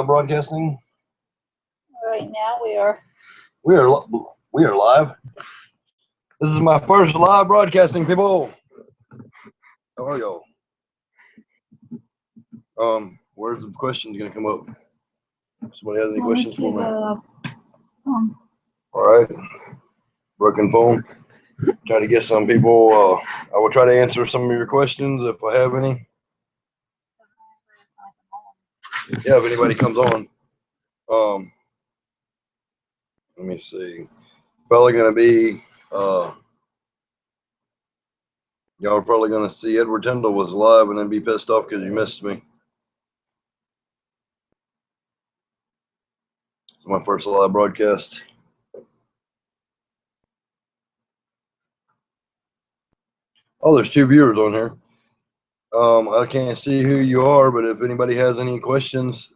broadcasting. Right now we are. We are live. This is my first live broadcasting, people. How are y'all? Where's the questions gonna come up? Somebody has any questions for me? All right. Broken phone. Try to get some people. I will try to answer some of your questions if I have any. Yeah, if anybody comes on. Let me see. Probably gonna be. Y'all are probably gonna see Edward Tyndall was live and then be pissed off because you missed me. It's my first live broadcast. Oh, there's 2 viewers on here. I can't see who you are, but if anybody has any questions,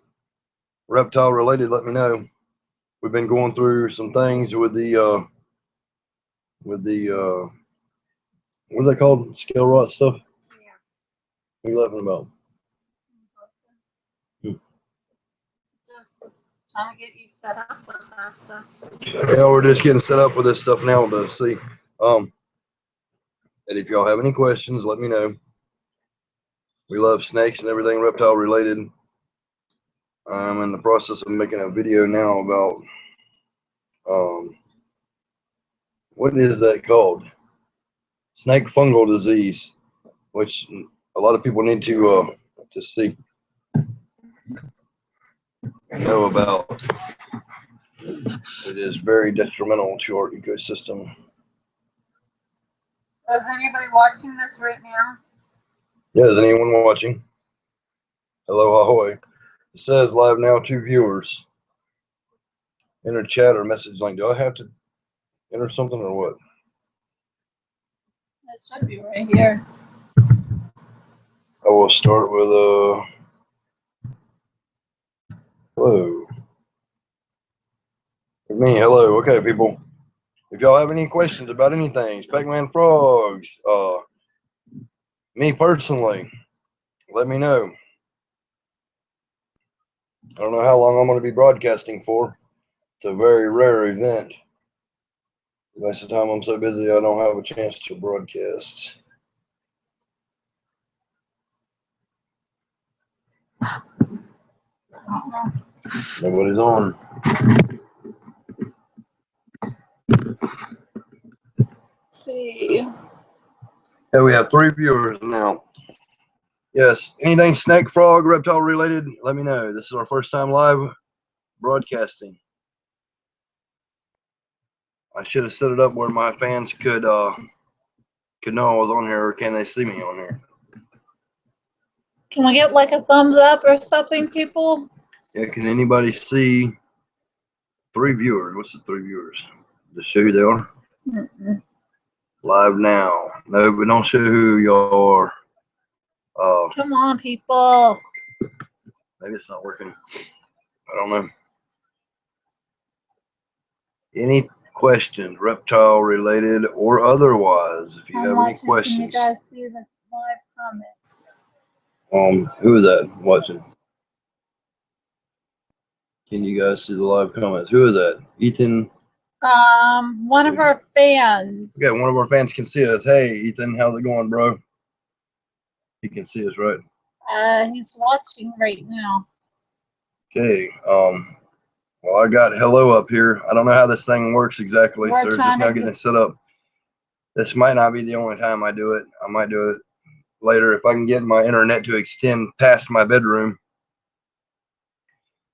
reptile related, let me know. We've been going through some things with the what's that called? Scale rot stuff? Yeah. What are you laughing about? Just trying to get you set up with that stuff. Yeah, we're just getting set up with this stuff now to see. And if y'all have any questions, let me know. We love snakes and everything reptile related. I'm in the process of making a video now about what is that called? Snake fungal disease, which a lot of people need to see, know about. It is very detrimental to our ecosystem. Is anybody watching this right now? Yeah, is anyone watching? Hello, ahoy. It says live now, 2 viewers. Enter chat or message link. Do I have to enter something or what? It should be right here. I will start with hello. With me, hello. Okay, people. If y'all have any questions about anything, Pac-man frogs, me personally, let me know. I don't know how long I'm going to be broadcasting for. It's a very rare event. Most of the time I'm so busy I don't have a chance to broadcast. Nobody's on. Let's see. Yeah, we have 3 viewers now. Yes, anything snake, frog, reptile related, let me know. This is our first time live broadcasting. I should have set it up where my fans could know I was on here, or can they see me on here? Can we get like a thumbs up or something, people? Yeah, can anybody see 3 viewers? What's the 3 viewers? Just show who they are? Live now. No, but don't show who y'all are. Come on, people. Maybe it's not working. I don't know. Any questions, reptile related or otherwise? If you have any questions. Can you guys see the live comments? Who is that watching? Can you guys see the live comments? Who is that? Ethan? One of our fans. Okay, one of our fans can see us. Hey, Ethan, how's it going, bro? He can see us, right? He's watching right now. Okay. Well, I got hello up here. I don't know how this thing works exactly, so just now getting it set up. This might not be the only time I do it. I might do it later if I can get my internet to extend past my bedroom,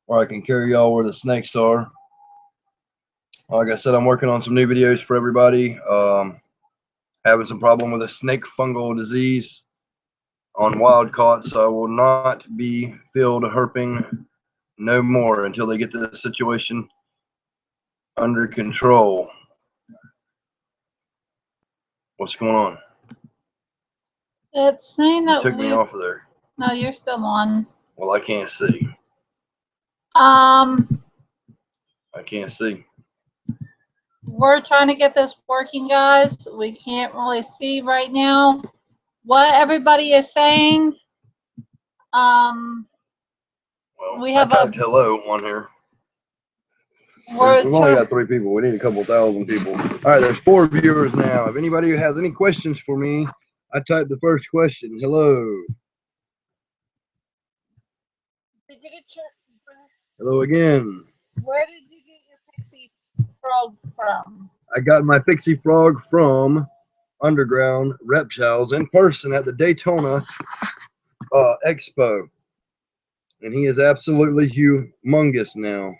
or I can carry y'all where the snakes are. Like I said, I'm working on some new videos for everybody. Having some problem with a snake fungal disease on wild caught, so I will not be field herping no more until they get this situation under control. What's going on? It's saying that you took me off of there. No, you're still on. Well, I can't see. I can't see. We're trying to get this working, guys. We can't really see right now what everybody is saying. Well, Well, we have I typed hello on here. We've only got 3 people. We need a couple thousand people. All right, there's 4 viewers now. If anybody who has any questions for me, I typed the first question. Hello. Did you get your? Hello again. Where did you get your pixie frog from? I got my pixie frog from Underground Reptiles in person at the Daytona Expo. And he is absolutely humongous now.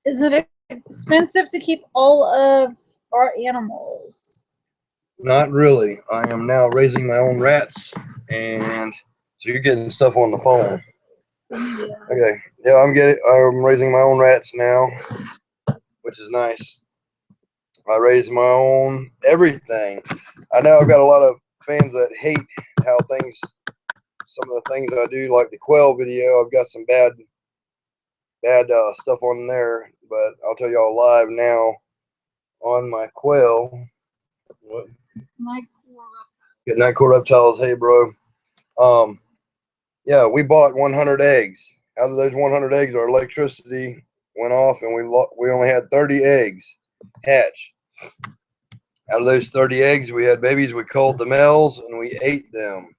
Is it expensive to keep all of our animals? Not really. I am now raising my own rats, and so you're getting stuff on the phone. Yeah. Okay. Yeah, I'm raising my own rats now, which is nice. I raise my own everything. I know I've got a lot of fans that hate how some of the things I do, like the quail video. I've got some bad stuff on there, but I'll tell y'all live now on my quail. What? Good night, core reptiles. Hey, bro. Yeah, we bought 100 eggs. Out of those 100 eggs, our electricity went off, and we only had 30 eggs hatch. Out of those 30 eggs, we had babies. We culled the males, and we ate them.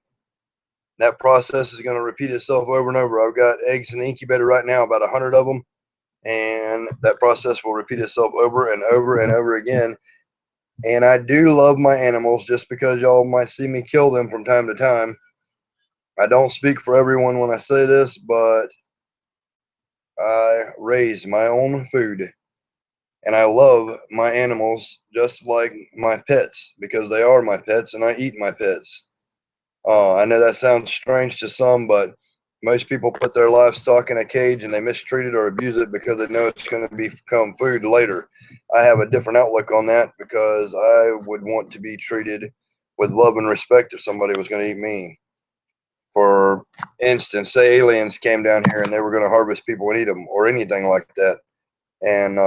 That process is going to repeat itself over and over. I've got eggs in the incubator right now, about 100 of them, and that process will repeat itself over and over and over again. And I do love my animals, just because y'all might see me kill them from time to time. I don't speak for everyone when I say this, but I raise my own food, and I love my animals just like my pets, because they are my pets, and I eat my pets. I know that sounds strange to some, but most people put their livestock in a cage and they mistreat it or abuse it because they know it's going to become food later. I have a different outlook on that, because I would want to be treated with love and respect if somebody was going to eat me. For instance, say aliens came down here and they were going to harvest people and eat them, or anything like that, and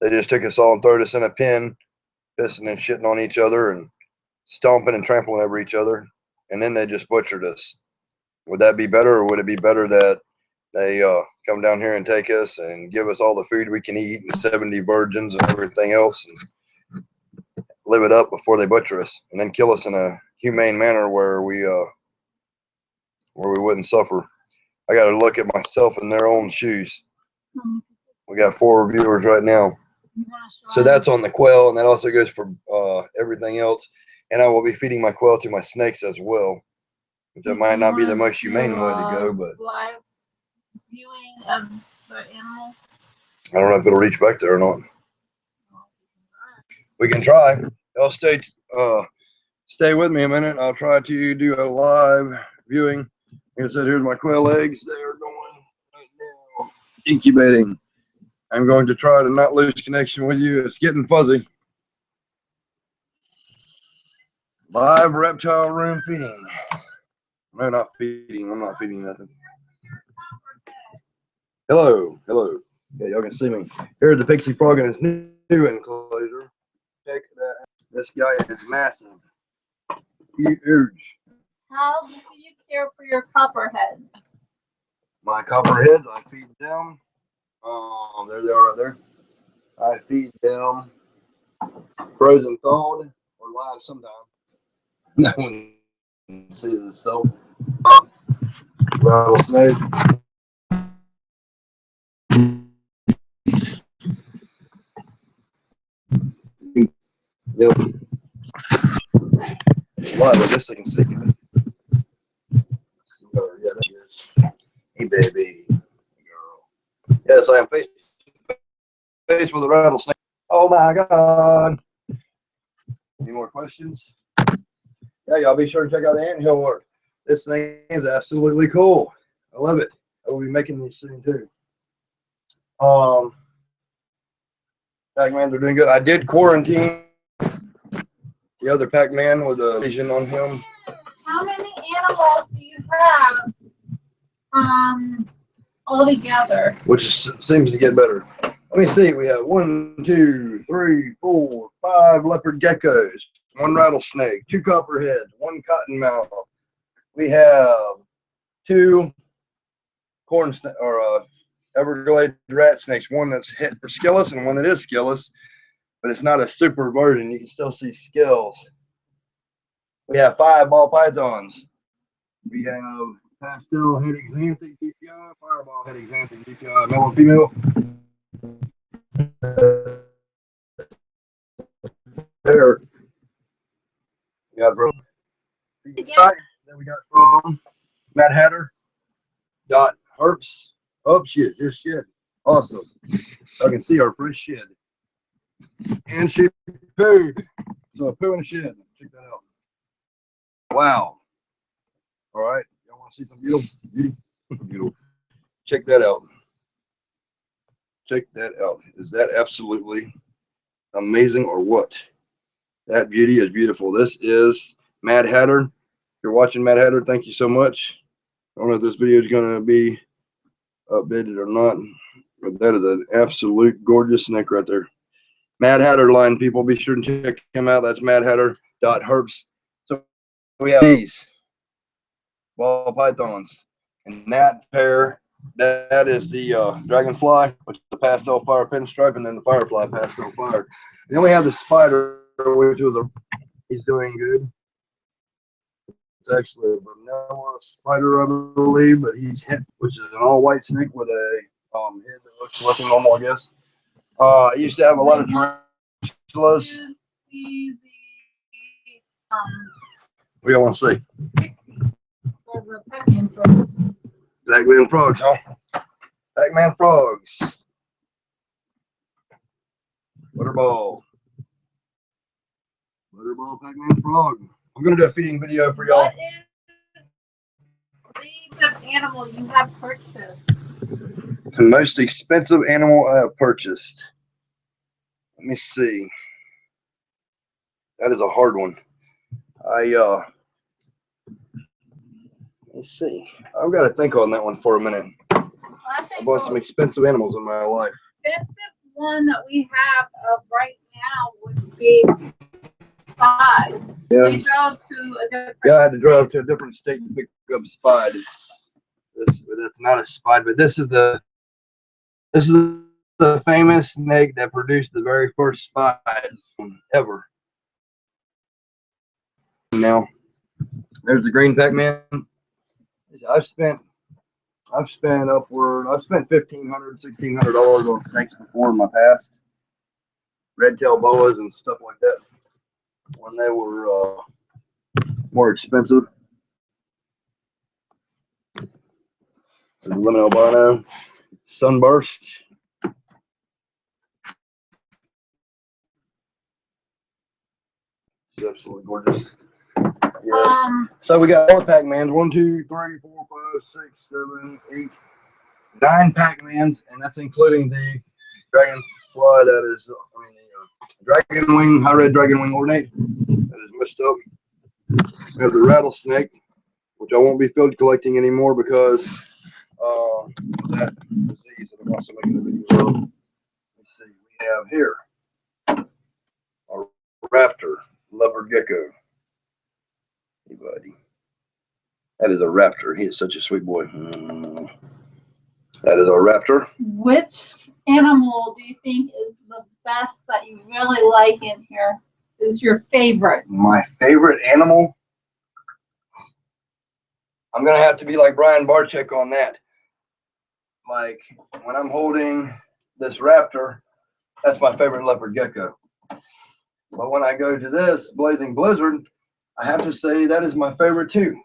they just took us all and threw us in a pen, pissing and shitting on each other and stomping and trampling over each other, and then they just butchered us. Would that be better, or would it be better that they come down here and take us and give us all the food we can eat, and 70 virgins and everything else, and live it up before they butcher us, and then kill us in a humane manner where we wouldn't suffer? I got to look at myself in their own shoes. We got 4 viewers right now. So that's on the quail, and that also goes for everything else. And I will be feeding my quail to my snakes as well. That might not be the most humane way to go, but live viewing of the animals. I don't know if it'll reach back there or not. We can try. Y'all stay with me a minute. I'll try to do a live viewing. Like I said, here's my quail eggs. They are going right now, incubating. I'm going to try to not lose connection with you. It's getting fuzzy. Live reptile room feeding. No, not feeding. I'm not feeding nothing. Hello. Hello. Yeah, y'all can see me. Here's the pixie frog in his new enclosure. Check that. This guy is massive. Huge. How do you care for your copperheads? My copperheads, I feed them. There they are right there. I feed them frozen thawed or live sometimes. No one sees it, so rattlesnake. Yep. Live, I guess they can see it. Yeah, there he is. Hey, baby. Girl. Yes, I am face to face with a rattlesnake. Oh my God. Any more questions? Yeah, y'all be sure to check out the anthill work. This thing is absolutely cool. I love it. I will be making these soon too. Pac-Man, they're doing good. I did quarantine the other Pac-Man with a vision on him. How many animals do you have all together? Which seems to get better. Let me see. We have 1, 2, 3, 4, 5 leopard geckos, 1 rattlesnake, 2 copperheads, 1 cottonmouth. We have two Everglade rat snakes. One that's hit for skillus and one that is skillus, but it's not a super version. You can still see scales. We have 5 ball pythons. We have pastel head xanthic DPI, fireball head xanthic DPI, male and female. There. We got from then we got from Mad Hatter. Got herps. Oh shit, just shit. Awesome. I can see our fresh shed. And she pooed. So a poo in a shed. Check that out. Wow. All right. Y'all want to see some beauty? Beautiful. Check that out. Check that out. Is that absolutely amazing or what? That beauty is beautiful. This is Mad Hatter. If you're watching Mad Hatter, thank you so much. I don't know if this video is going to be updated or not, but that is an absolute gorgeous snake right there. Mad Hatter line, people, be sure to check him out. That's madhatter.herps. So we have these ball pythons, and that pair, that is the dragonfly, which is the pastel fire pinstripe, and then the firefly pastel fire. And then we have the spider, which was he's doing good. It's actually a vanilla spider, I believe, but he's hit, which is an all-white snake with a head that looks looking normal, I guess. I used to have a lot of tarantulas. What do you want to see? Pac-man frogs, huh? Pac-man frogs. Butterball. Butterball Pac-man frog. I'm going to do a feeding video for y'all. What is the expensive animal you have purchased? The most expensive animal I have purchased. Let me see. That is a hard one. Let's see. I've got to think on that one for a minute. I bought some expensive animals in my life. The expensive one that we have right now would be Spide. Yeah. We drove to a different. Yeah, I had to drive to a different state to pick up Spide. That's not a Spide, but this is the famous snake that produced the very first Spides ever. Now, there's the green Pac-man. I've spent $1,500, $1,600 on snakes before in my past. Red-tail boas and stuff like that when they were more expensive. The lemon albino, sunburst. It's absolutely gorgeous. Yes. So we got all the Pac-mans. 1, 2, 3, 4, 5, 6, 7, 8, 9 Pac-mans, and that's including the dragonfly. That is, the dragon wing, high red dragon wing ornate. That is messed up. We have the rattlesnake, which I won't be field collecting anymore because of that disease that I'm also making a video of. Let's see. We have here a raptor leopard gecko. Hey, buddy. That is a raptor. He is such a sweet boy. That is a raptor. Which animal do you think is the best that you really like in here? Is your favorite? My favorite animal? I'm going to have to be like Brian Barczyk on that. Like, when I'm holding this raptor, that's my favorite leopard gecko. But when I go to this blazing blizzard, I have to say that is my favorite too.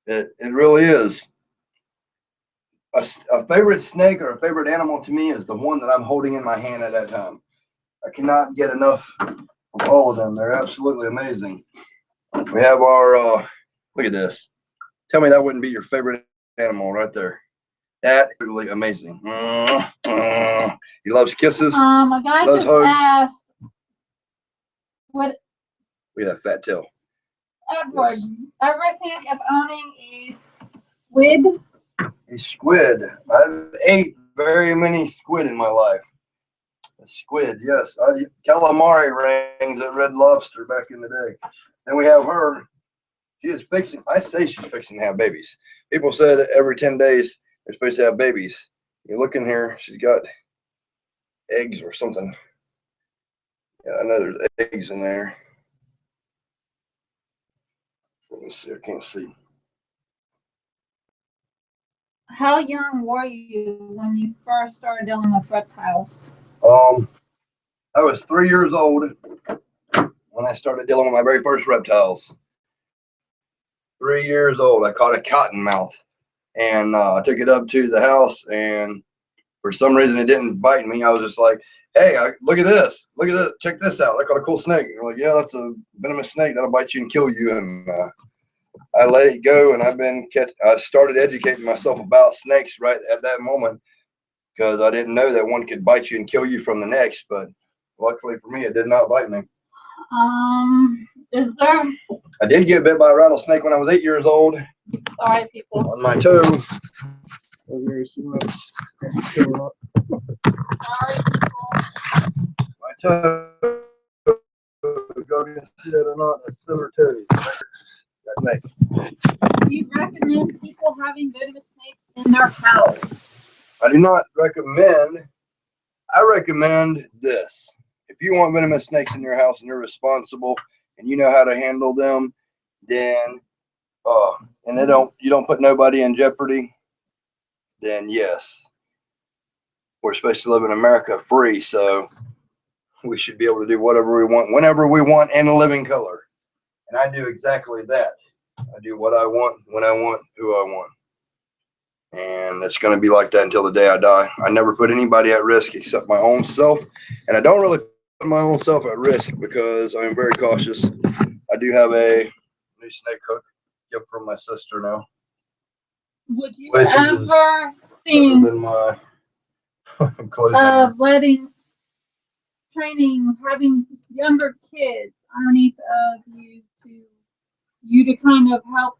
It really is. A favorite snake or a favorite animal to me is the one that I'm holding in my hand at that time. I cannot get enough of all of them. They're absolutely amazing. We have our, look at this. Tell me that wouldn't be your favorite animal right there. That is really amazing. He loves kisses. A guy loves just hugs. asked, what? Look at that fat tail. Edward, yes. Ever think of owning a squid? A squid. I've ate very many squid in my life. A squid, yes. Calamari rings at Red Lobster back in the day. Then we have her. She is fixing, I say she's fixing to have babies. People say that every 10 days they're supposed to have babies. You look in here, she's got eggs or something. Yeah, I know there's eggs in there. Let me see, I can't see. How young were you when you first started dealing with reptiles? I was 3 years old when I started dealing with my very first reptiles. 3 years old, I caught a cottonmouth, and I took it up to the house, and for some reason it didn't bite me. I was just like, hey, look at this, check this out, I caught a cool snake. And they're like, yeah, that's a venomous snake, that'll bite you and kill you. And I let it go, and I started educating myself about snakes right at that moment, because I didn't know that one could bite you and kill you from the next. But luckily for me, it did not bite me. Is there? I did get bit by a rattlesnake when I was 8 years old. Sorry, people. On my toe. Over here, see my toe. Sorry, people. My toe. Go ahead and see that or not? That's silver toe. That snake. Do you recommend people having venomous snakes in their house? I do not recommend. I recommend this. If you want venomous snakes in your house and you're responsible and you know how to handle them, then and you don't put nobody in jeopardy, then yes. We're supposed to live in America free, so we should be able to do whatever we want, whenever we want, in a living color. And I do exactly that. I do what I want, when I want, who I want. And it's going to be like that until the day I die. I never put anybody at risk except my own self. And I don't really put my own self at risk because I'm very cautious. I do have a new snake hook gift from my sister now. Would you ever think of having younger kids underneath of you to kind of help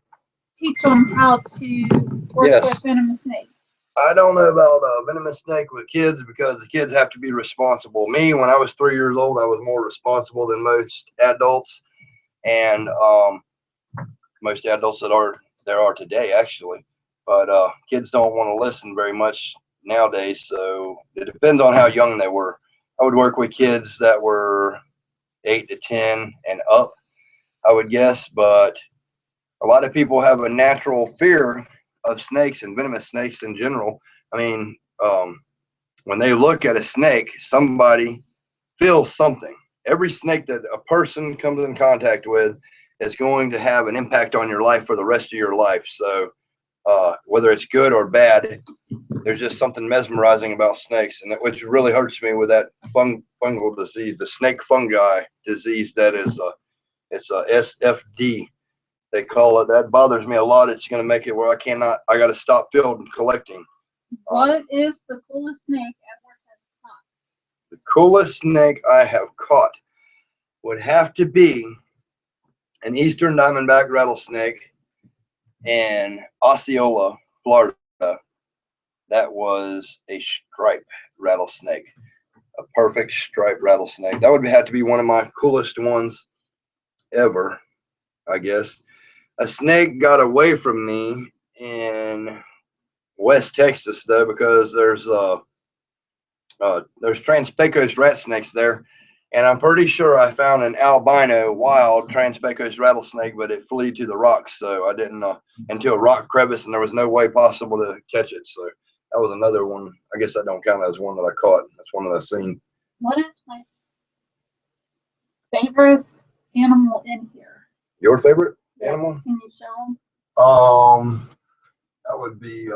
teach them how to work with venomous snakes? I don't know about a venomous snake with kids, because the kids have to be responsible. Me, when I was 3 years old, I was more responsible than most adults, and most adults there are today, actually. But kids don't want to listen very much nowadays, so it depends on how young they were. I would work with kids that were 8 to 10 and up, I would guess, but a lot of people have a natural fear of snakes and venomous snakes in general. I mean, when they look at a snake, somebody feels something. Every snake that a person comes in contact with is going to have an impact on your life for the rest of your life. So whether it's good or bad, there's just something mesmerizing about snakes, and which really hurts me with that fungal disease, the snake fungi disease. That is it's a SFD. They call it. That bothers me a lot. It's going to make it where I got to stop field collecting. What is the coolest snake Edward has caught? The coolest snake I have caught would have to be an eastern diamondback rattlesnake in Osceola, Florida. That was a stripe rattlesnake, a perfect stripe rattlesnake. That would have to be one of my coolest ones ever, I guess. A snake got away from me in West Texas, though, because there's Trans-Pecos rat snakes there, and I'm pretty sure I found an albino wild Trans-Pecos rattlesnake, but it flew to the rocks, so I didn't into a rock crevice, and there was no way possible to catch it. So that was another one. I guess I don't count as one that I caught. That's one that I've seen. What is my favorite animal in here? Your favorite animal? Can you show them? That would be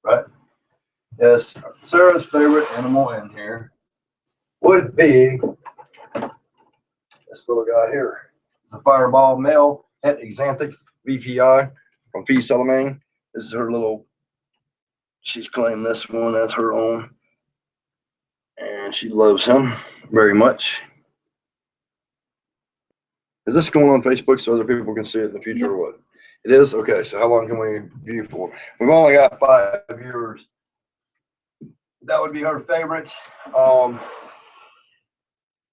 right. Yes, Sarah's favorite animal in here would be this little guy here. It's a fireball male het exanthic VPI from P. Salamane. This is her little, she's claimed this one as her own, and she loves him very much. Is this going on Facebook so other people can see it in the future, or what? It is? Okay, so how long can we view for? We've only got 5 viewers. That would be her favorite.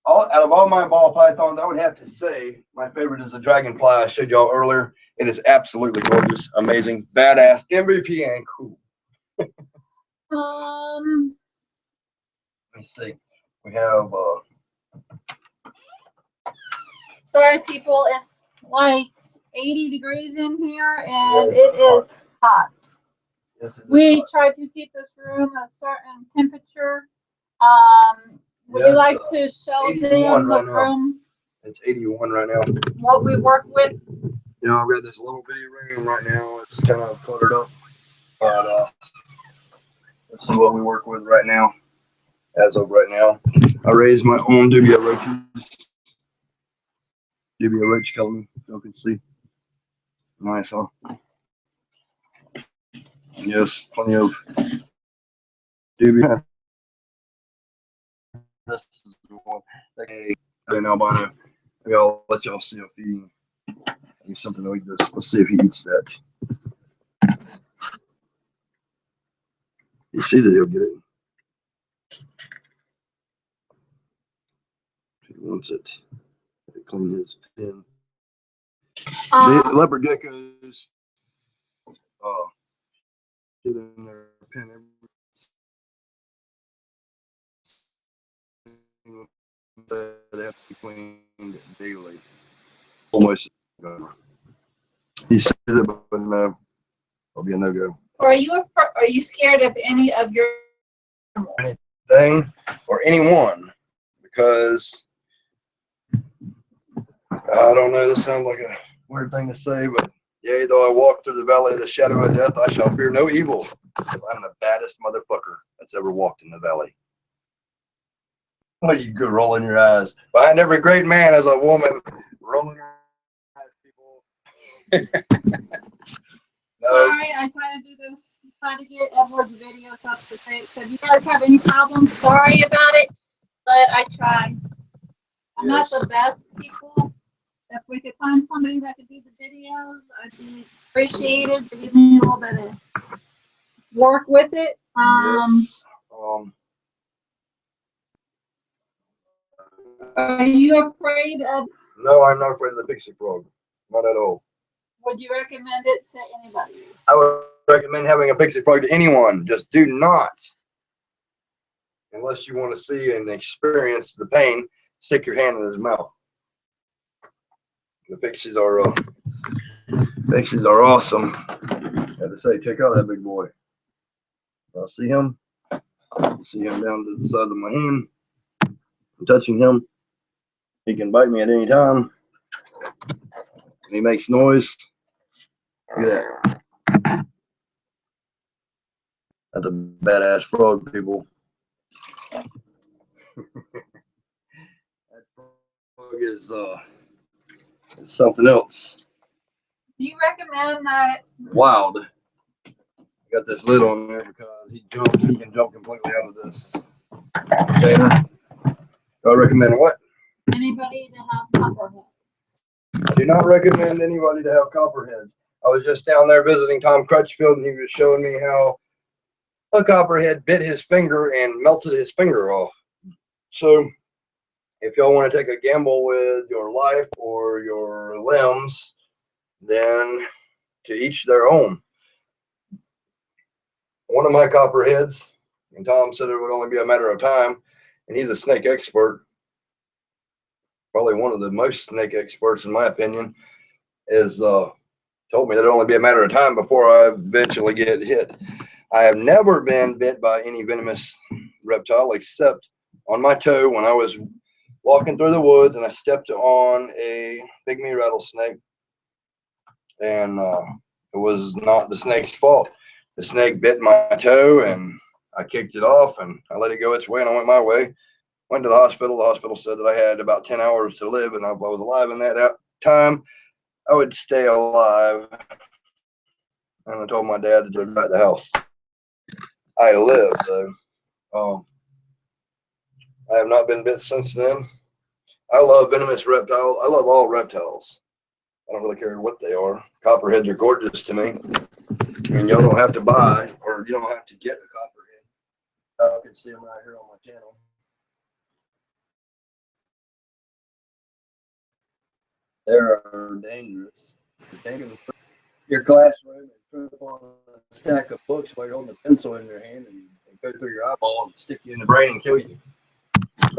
Out of all my ball pythons, I would have to say my favorite is the dragonfly I showed y'all earlier. It is absolutely gorgeous, amazing, badass, MVP, and cool. Let me see. We have sorry people, it's like 80 degrees in here and it is hot. Yes, it is we hot. try to keep this room a certain temperature. Would Yeah, you like to show them the room? It's 81 right now. What we work with? You know, I've got this little bitty room right now. It's kind of cluttered up, but this is what we work with right now. As of right now, I raised my own dubia roaches. Dubia roach colony, y'all can see. Nice, huh? Yes, plenty of dubia. This is one. An albino. Maybe I'll let y'all see if he eats something to eat this. Let's see if he eats that. You see that he'll get it. He wants it. Clean his pen. The leopard geckos get in their pen they have to be cleaned daily. Almost. He says it, but no, it'll be a no-go. Are you scared of any of your Anything or anyone, because I don't know, this sounds like a weird thing to say, but yea, though I walk through the valley of the shadow of death, I shall fear no evil. I'm the baddest motherfucker that's ever walked in the valley. Why you go rolling your eyes? Behind every great man is a woman rolling her eyes, people. No. Sorry, I try to do this, try to get Edward's videos up to date. So if you guys have any problems, sorry about it, but I try. I'm not the best people. If we could find somebody that could do the videos, I'd be appreciated to give me a little bit of work with it. Yes. Are you afraid of? No, I'm not afraid of the pixie frog. Not at all. Would you recommend it to anybody? I would recommend having a pixie frog to anyone. Just do not, unless you want to see and experience the pain, stick your hand in his mouth. The pixies are awesome. I have to say, check out that big boy. I'll see him. See him down to the side of my hand. I'm touching him. He can bite me at any time. He makes noise. Look at that. That's a badass frog, people. That frog is something else. Do you recommend that? Wild. Got this lid on there because he can jump completely out of this container. Do I recommend what? Anybody to have copperheads? I do not recommend anybody to have copperheads. I was just down there visiting Tom Crutchfield, and he was showing me how a copperhead bit his finger and melted his finger off. So if y'all want to take a gamble with your life or your limbs, then to each their own. One of my copperheads, and Tom said it would only be a matter of time, and he's a snake expert, probably one of the most snake experts in my opinion, is told me that it'll only be a matter of time before I eventually get hit. I have never been bit by any venomous reptile except on my toe when I was walking through the woods and I stepped on a pygmy rattlesnake, and it was not the snake's fault. The snake bit my toe and I kicked it off and I let it go its way and I went my way. Went to the hospital. The hospital said that I had about 10 hours to live, and if I was alive in that time, I would stay alive. And I told my dad to drive back the house. I lived, though. I have not been bit since then. I love venomous reptiles. I love all reptiles. I don't really care what they are. Copperheads are gorgeous to me. And y'all don't have to buy, or you don't have to get a copperhead. You can see them right here on my channel. They are dangerous. Take them to your classroom and put on a stack of books while you're holding a pencil in your hand and go through your eyeball and stick you in the brain and kill you.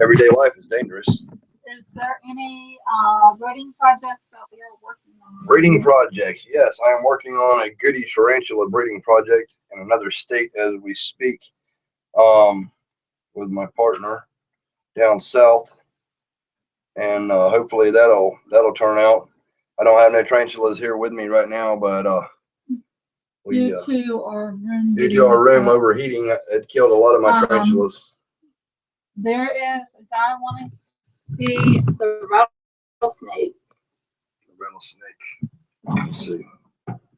Everyday life is dangerous. Is there any reading projects that we are working on? Breeding projects. Yes, I am working on a goody tarantula breeding project in another state as we speak, with my partner down south, and hopefully that'll turn out. I don't have no tarantulas here with me right now, but due to our room overheating, it killed a lot of my tarantulas. There is a guy wanting to see the rattlesnake. The rattlesnake. Let's see.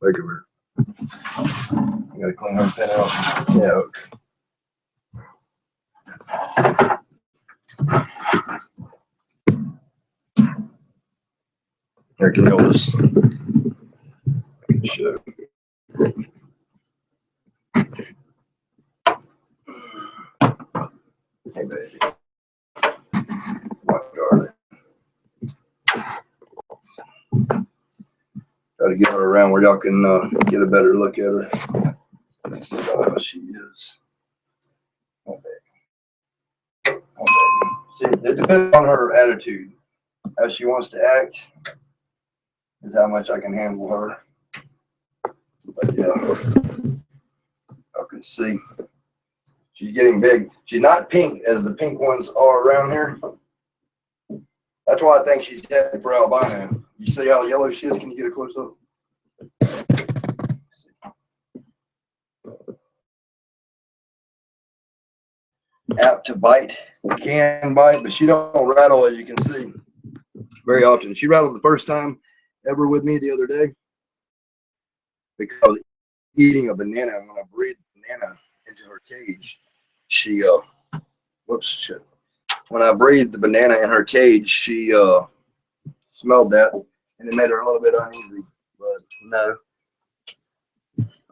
Look at her. I gotta clean her pen out. Yeah. Here, can you hold this? I can show. Hey, baby. What darling? Try to get her around where y'all can get a better look at her. Let's see how she is. Oh, baby. Oh, baby. See, it depends on her attitude. How she wants to act is how much I can handle her. But yeah, I can see she's getting big. She's not pink as the pink ones are around here. That's why I think she's headed for albino. You see how yellow she is? Can you get a close up? Apt to bite, can bite, but she don't rattle, as you can see, very often. She rattled the first time ever with me the other day because I was eating a banana, and when I breathed banana into her cage, she whoops, shit. When I breathed the banana in her cage, she smelled that, and it made her a little bit uneasy. But no,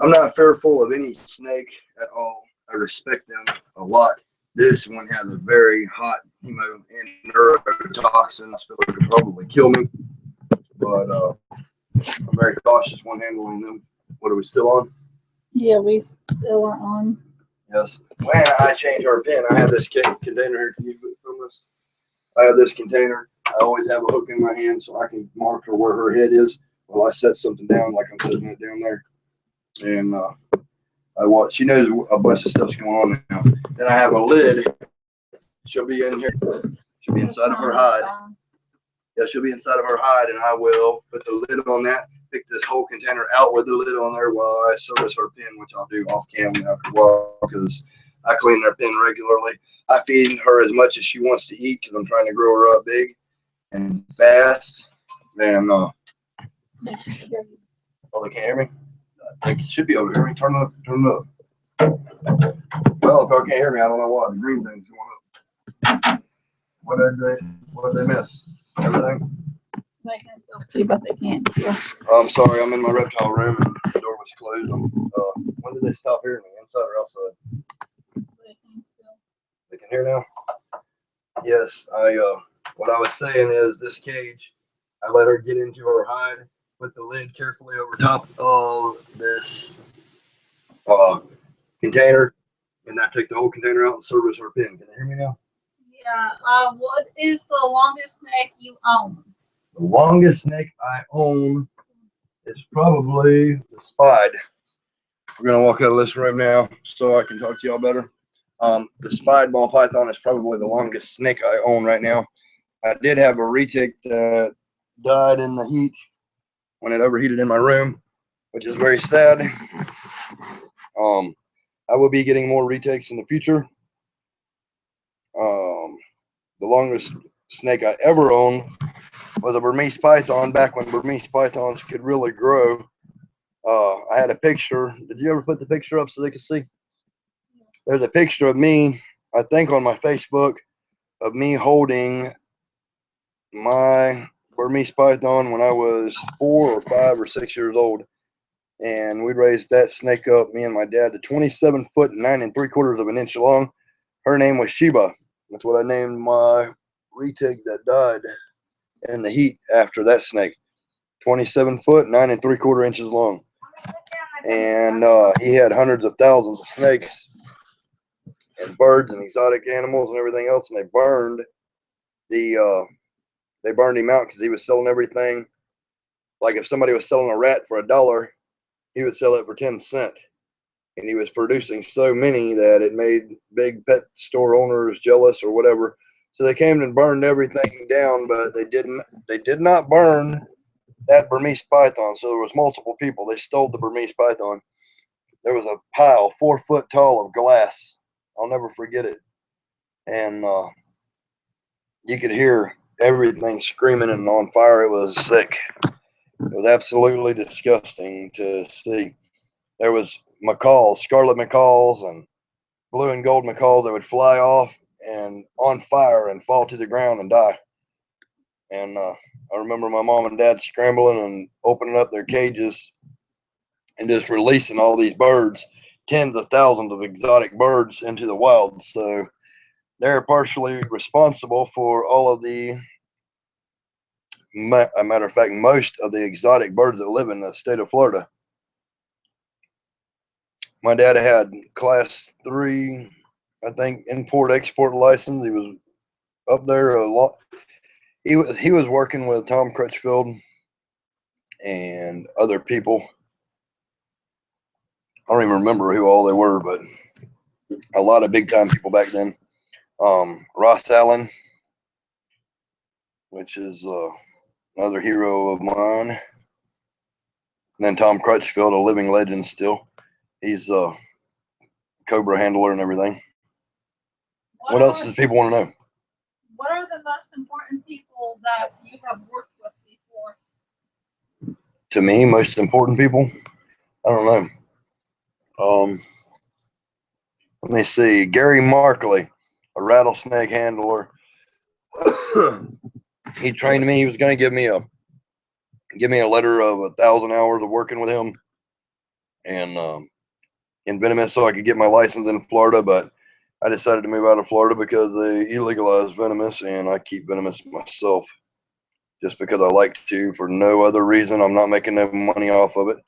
I'm not fearful of any snake at all. I respect them a lot. This one has a very hot hemo and neurotoxin. I feel like it could probably kill me, but I'm very cautious when handling them. What are we still on? Yeah, we still are on. Yes. When I change our pin, I have this container here. Can you film this? I have this container. I always have a hook in my hand so I can monitor where her head is while I set something down, like I'm setting it down there. And I watch. She knows a bunch of stuff's going on now. Then I have a lid. She'll be in here. She'll be inside of her hide. Yeah, she'll be inside of her hide, and I will put the lid on that. Pick this whole container out with the lid on there while I service her pen, which I'll do off cam after a while because I clean her pen regularly. I feed her as much as she wants to eat because I'm trying to grow her up big and fast. And oh, they can't hear me. They should be able to hear me. Turn it up. Turn it up. Well, if y'all can't hear me, I don't know why. The green thing's going up. What did they miss? Everything? They can still see, but they can't hear. I'm sorry, I'm in my reptile room and the door was closed. When did they stop hearing me? Inside or outside? They can still. They can hear now? Yes, what I was saying is this cage, I let her get into her hide, put the lid carefully over top of this container, and I take the whole container out and service her pen. Can you hear me now? Yeah. What is the longest snake you own? The longest snake I own is probably the Spide. We're gonna walk out of this room now so I can talk to y'all better. The Spide ball python is probably the longest snake I own right now. I did have a retic that died in the heat when it overheated in my room, which is very sad. I will be getting more retakes in the future. The longest snake I ever owned was a Burmese python back when Burmese pythons could really grow. I had a picture. Did you ever put the picture up so they could see? There's a picture of me, I think on my Facebook, of me holding my Burmese python when I was 4 or 5 or 6 years old. And we raised that snake up, me and my dad, to 27 foot and 9 3/4 of an inch long. Her name was Sheba. That's what I named my retic that died. in the heat after that snake. 27 foot, 9 3/4 inches long. And he had hundreds of thousands of snakes and birds and exotic animals and everything else. And they burned him out because he was selling everything. Like if somebody was selling a rat for $1, he would sell it for 10 cents. And he was producing so many that it made big pet store owners jealous or whatever. So they came and burned everything down, but they did not burn that Burmese python. So there was multiple people. They stole the Burmese python. There was a pile 4 foot tall of glass. I'll never forget it. And you could hear everything screaming and on fire. It was sick. It was absolutely disgusting to see. There was macaws, scarlet macaws and blue and gold macaws that would fly off and on fire and fall to the ground and die. And I remember my mom and dad scrambling and opening up their cages and just releasing all these birds, tens of thousands of exotic birds into the wild. So they're partially responsible for all of a matter of fact, most of the exotic birds that live in the state of Florida. My dad had class 3, I think, import-export license. He was up there a lot. He was working with Tom Crutchfield and other people. I don't even remember who all they were, but a lot of big time people back then. Ross Allen, which is another hero of mine. And then Tom Crutchfield, a living legend still. He's a Cobra handler and everything. What else does people want to know? What are the most important people that you have worked with before? To me, most important people? I don't know. Let me see. Gary Markley, a rattlesnake handler. He trained me. He was going to give me a letter of 1,000 hours of working with him and in venomous so I could get my license in Florida. But I decided to move out of Florida because they illegalized venomous, and I keep venomous myself just because I like to, for no other reason. I'm not making no money off of it.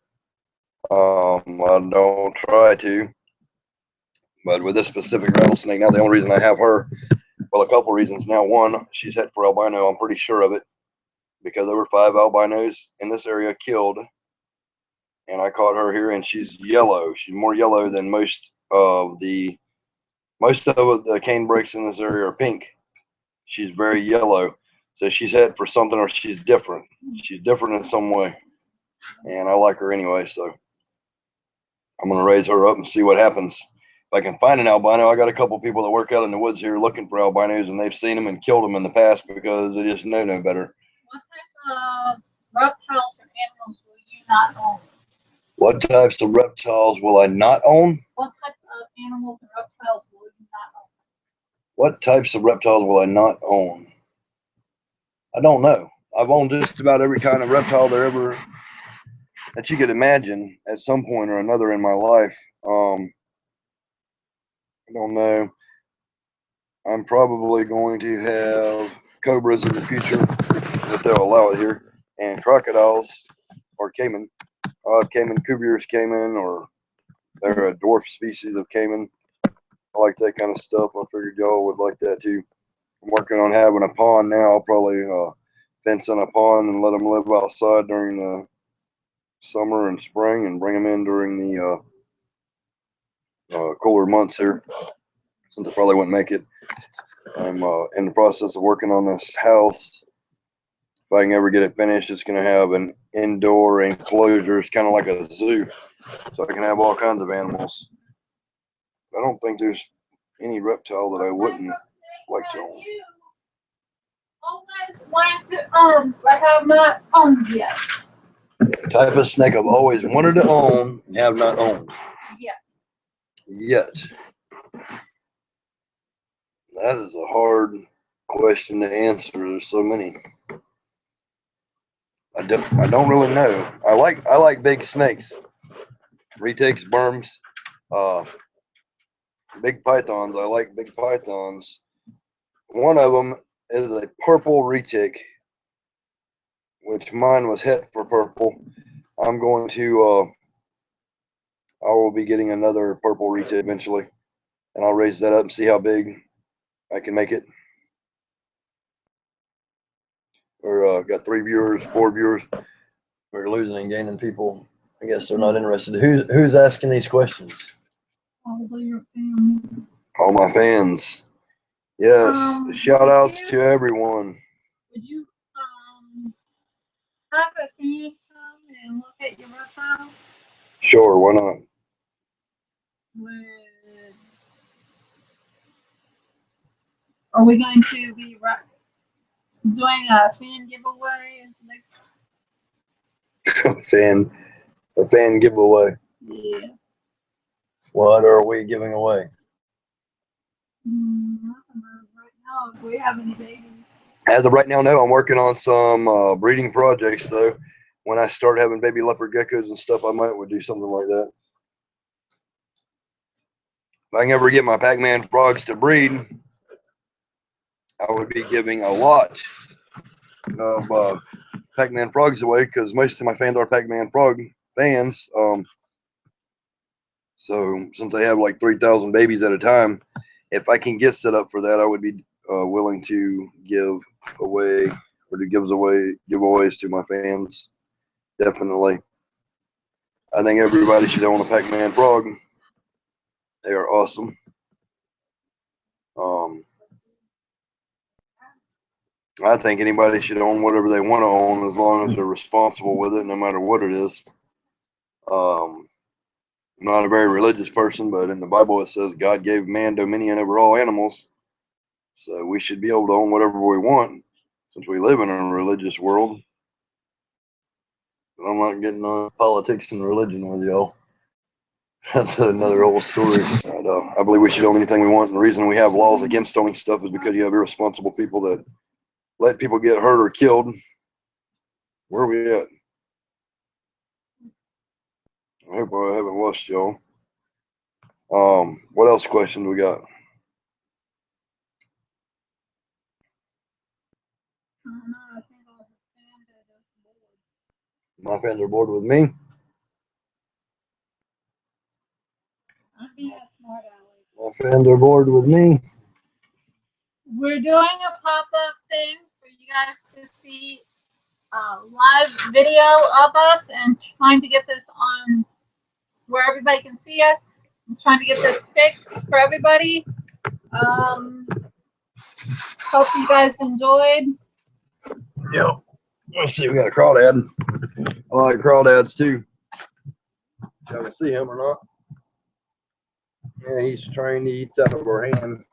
I don't try to. But with this specific rattlesnake, now the only reason I have her, well, a couple reasons. Now, one, she's het for albino. I'm pretty sure of it because there were 5 albinos in this area killed, and I caught her here, and she's yellow. She's more yellow than most of the cane brakes in this area are pink. She's very yellow, so she's het for something, or she's different. She's different in some way, and I like her anyway. So I'm gonna raise her up and see what happens. If I can find an albino, I got a couple people that work out in the woods here looking for albinos, and they've seen them and killed them in the past because they just know no better. What type of reptiles or animals will you not own? What types of reptiles will I not own? What type of animals or reptiles will you not own? What types of reptiles will I not own? I don't know. I've owned just about every kind of reptile that you could imagine at some point or another in my life. I don't know. I'm probably going to have cobras in the future if they'll allow it here, and crocodiles or caiman. Caiman cuviers, caiman, or they're a dwarf species of caiman. I like that kind of stuff. I figured y'all would like that too. I'm working on having a pond now. I'll probably fence in a pond and let them live outside during the summer and spring, and bring them in during the cooler months here, since I probably wouldn't make it. I'm in the process of working on this house. If I can ever get it finished, it's going to have an indoor enclosure. It's kind of like a zoo, so I can have all kinds of animals. I don't think there's any reptile that I wouldn't like to own. Always wanted to own, but have not owned yet. Type of snake I've always wanted to own and have not owned yet. That is a hard question to answer. There's so many. I don't really know. I like big snakes, retics, berms, big pythons. I like big pythons. One of them is a purple retic. which mine was het for purple. I'm going to, I will be getting another purple retail eventually, and I'll raise that up and see how big I can make it. Or got 3 viewers, 4 viewers. We're losing and gaining people. I guess they're not interested. Who's asking these questions? Probably your family. All my fans. Yes. Shout outs to everyone. Would you have a fan come and look at your reptiles? Sure, why not? Are we going to be doing a fan giveaway next? A fan giveaway. Yeah. What are we giving away? Nothing right now. If we have any babies. As of right now, no. I'm working on some breeding projects, though. When I start having baby leopard geckos and stuff, I might would do something like that. If I can ever get my Pac-man frogs to breed, I would be giving a lot of Pac-man frogs away, because most of my fans are Pac-man frog fans. So since I have like 3,000 babies at a time, if I can get set up for that, I would be willing to give away or to giveaways to my fans. Definitely. I think everybody should own a Pac-man frog. They are awesome. I think anybody should own whatever they want to own, as long as they're responsible with it, no matter what it is. I'm not a very religious person, but in the Bible it says God gave man dominion over all animals. So we should be able to own whatever we want, since we live in a religious world. But I'm not getting on politics and religion with y'all. That's another whole story. I believe we should own anything we want. And the reason we have laws against owning stuff is because you have irresponsible people that let people get hurt or killed. Where are we at? I hope I haven't lost y'all. What else questions we got? I don't know. I think all the fans are just bored. My fans are bored with me. I'm being a smart aleck. My fans are bored with me. We're doing a pop-up thing for you guys to see a live video of us, and trying to get this on where everybody can see us. I'm trying to get this fixed for everybody. Hope you guys enjoyed. Yep. Let's see, we got a crawdad. I like crawdads too. Y'all can see him or not? Yeah, he's trained. He eats out of our hand.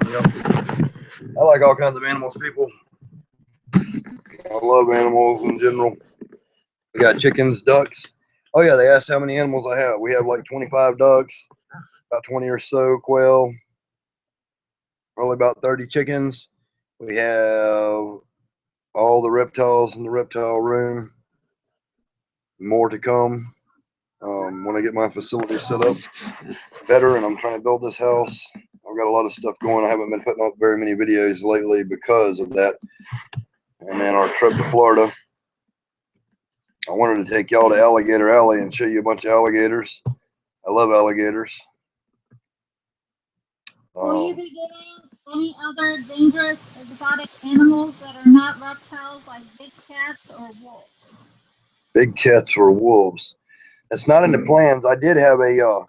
Yep. I like all kinds of animals, people. I love animals in general. We got chickens, ducks. Oh yeah, they asked how many animals I have. We have like 25 ducks, about 20 or so quail, probably about 30 chickens. We have all the reptiles in the reptile room. More to come when I get my facility set up better, and I'm trying to build this house. I've got a lot of stuff going. I haven't been putting up very many videos lately because of that. And then our trip to Florida, I wanted to take y'all to Alligator Alley and show you a bunch of alligators. I love alligators. Will you be getting any other dangerous exotic animals that are not reptiles, like big cats or wolves? Big cats or wolves? It's not in the plans. I did have a.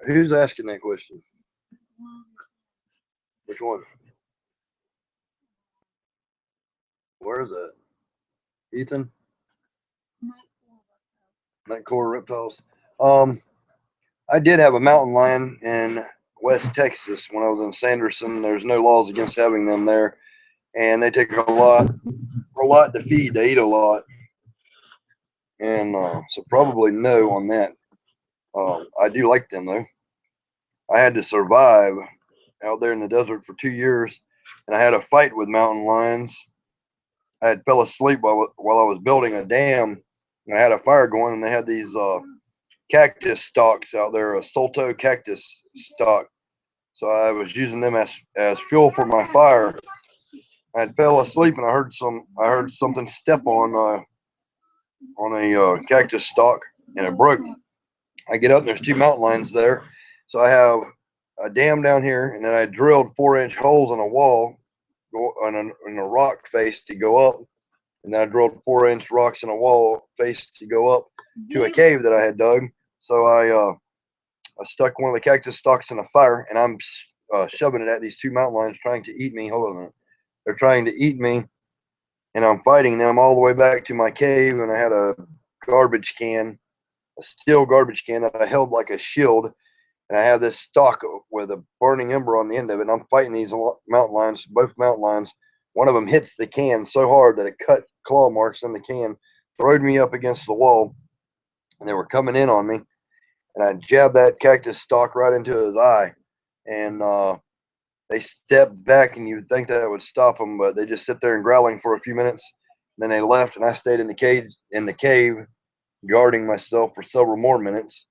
Who's asking that question? Which one? Where is that? Ethan? Nightcore reptiles. I did have a mountain lion in West Texas when I was in Sanderson. There's no laws against having them there, and they take a lot to feed. They eat a lot, and so probably no on that. I do like them though. I had to survive out there in the desert for 2 years, and I had a fight with mountain lions. I had fell asleep while I was building a dam, and I had a fire going, and they had these cactus stalks out there, a Solto cactus stalk. So I was using them as fuel for my fire. I had fell asleep and I heard something step on a cactus stalk, and it broke. I get up and there's two mountain lions there. So I have a dam down here, and then I drilled 4-inch holes in a wall, in a rock face to go up, and then I drilled 4-inch rocks in a wall face to go up to a cave that I had dug. So I stuck one of the cactus stalks in a fire, and I'm shoving it at these two mountain lions trying to eat me. Hold on a minute. They're trying to eat me, and I'm fighting them all the way back to my cave, and I had a garbage can, a steel garbage can that I held like a shield, and I have this stalk with a burning ember on the end of it, and I'm fighting these mountain lions, both mountain lions. One of them hits the can so hard that it cut claw marks in the can, throwed me up against the wall, and they were coming in on me, and I jabbed that cactus stalk right into his eye, and they stepped back, and you'd think that would stop them, but they just sit there and growling for a few minutes. Then they left, and I stayed in the cave, guarding myself for several more minutes,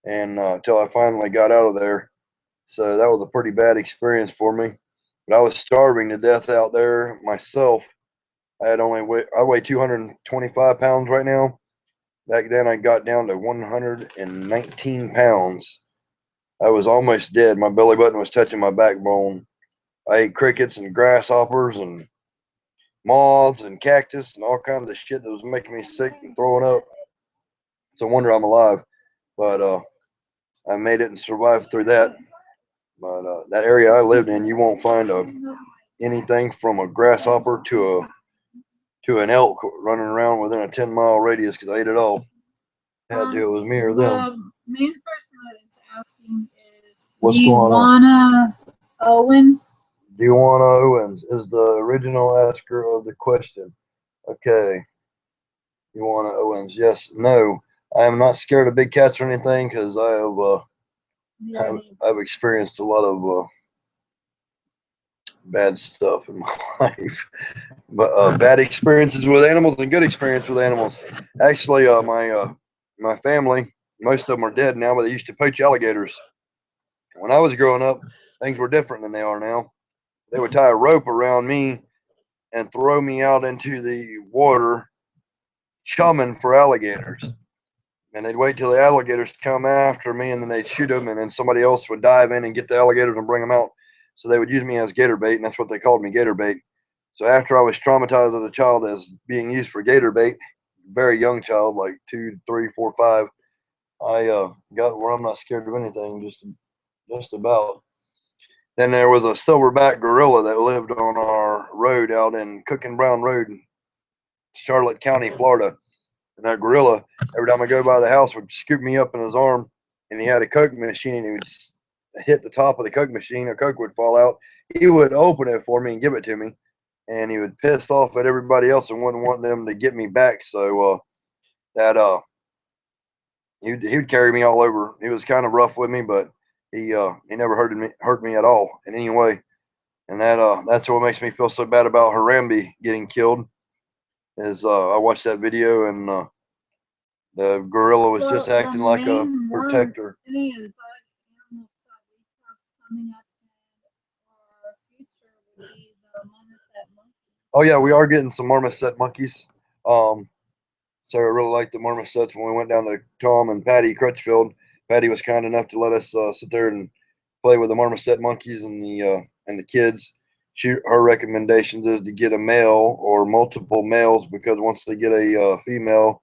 and until I finally got out of there. So that was a pretty bad experience for me. But I was starving to death out there myself. I weigh 225 pounds right now. Back then, I got down to 119 pounds. I was almost dead. My belly button was touching my backbone. I ate crickets and grasshoppers and moths and cactus and all kinds of shit that was making me sick and throwing up. It's a wonder I'm alive. But I made it and survived through that. But that area I lived in, you won't find anything from a grasshopper to an elk running around within a 10-mile radius because I ate it all. Had to. It was me or them. The main person that is asking is What's going on? Owens. Dewana Owens is the original asker of the question. Okay. Dewana Owens. Yes. No. I am not scared of big cats or anything because I've experienced a lot of bad stuff in my life. But bad experiences with animals and good experience with animals. Actually, my family, most of them are dead now, but they used to poach alligators. When I was growing up, things were different than they are now. They would tie a rope around me and throw me out into the water, chumming for alligators. And they'd wait till the alligators come after me, and then they'd shoot them, and then somebody else would dive in and get the alligators and bring them out. So they would use me as gator bait, and that's what they called me, gator bait. So after I was traumatized as a child as being used for gator bait, very young child, like 2, 3, 4, 5, I got where I'm not scared of anything, just about. Then there was a silverback gorilla that lived on our road out in Cook and Brown Road, Charlotte County, Florida. And that gorilla, every time I go by the house, would scoop me up in his arm, and he had a Coke machine, and he would hit the top of the Coke machine, a Coke would fall out. He would open it for me and give it to me, and he would piss off at everybody else and wouldn't want them to get me back. So that he would carry me all over. He was kind of rough with me, but he never hurt me at all in any way. And that's what makes me feel so bad about Harambe getting killed. Is I watched that video, and the gorilla was just acting like a protector. Oh yeah, we are getting some marmoset monkeys. Sarah really liked the marmosets when we went down to Tom and Patty Crutchfield. Patty was kind enough to let us sit there and play with the marmoset monkeys and the kids. Her recommendations is to get a male or multiple males because once they get a female,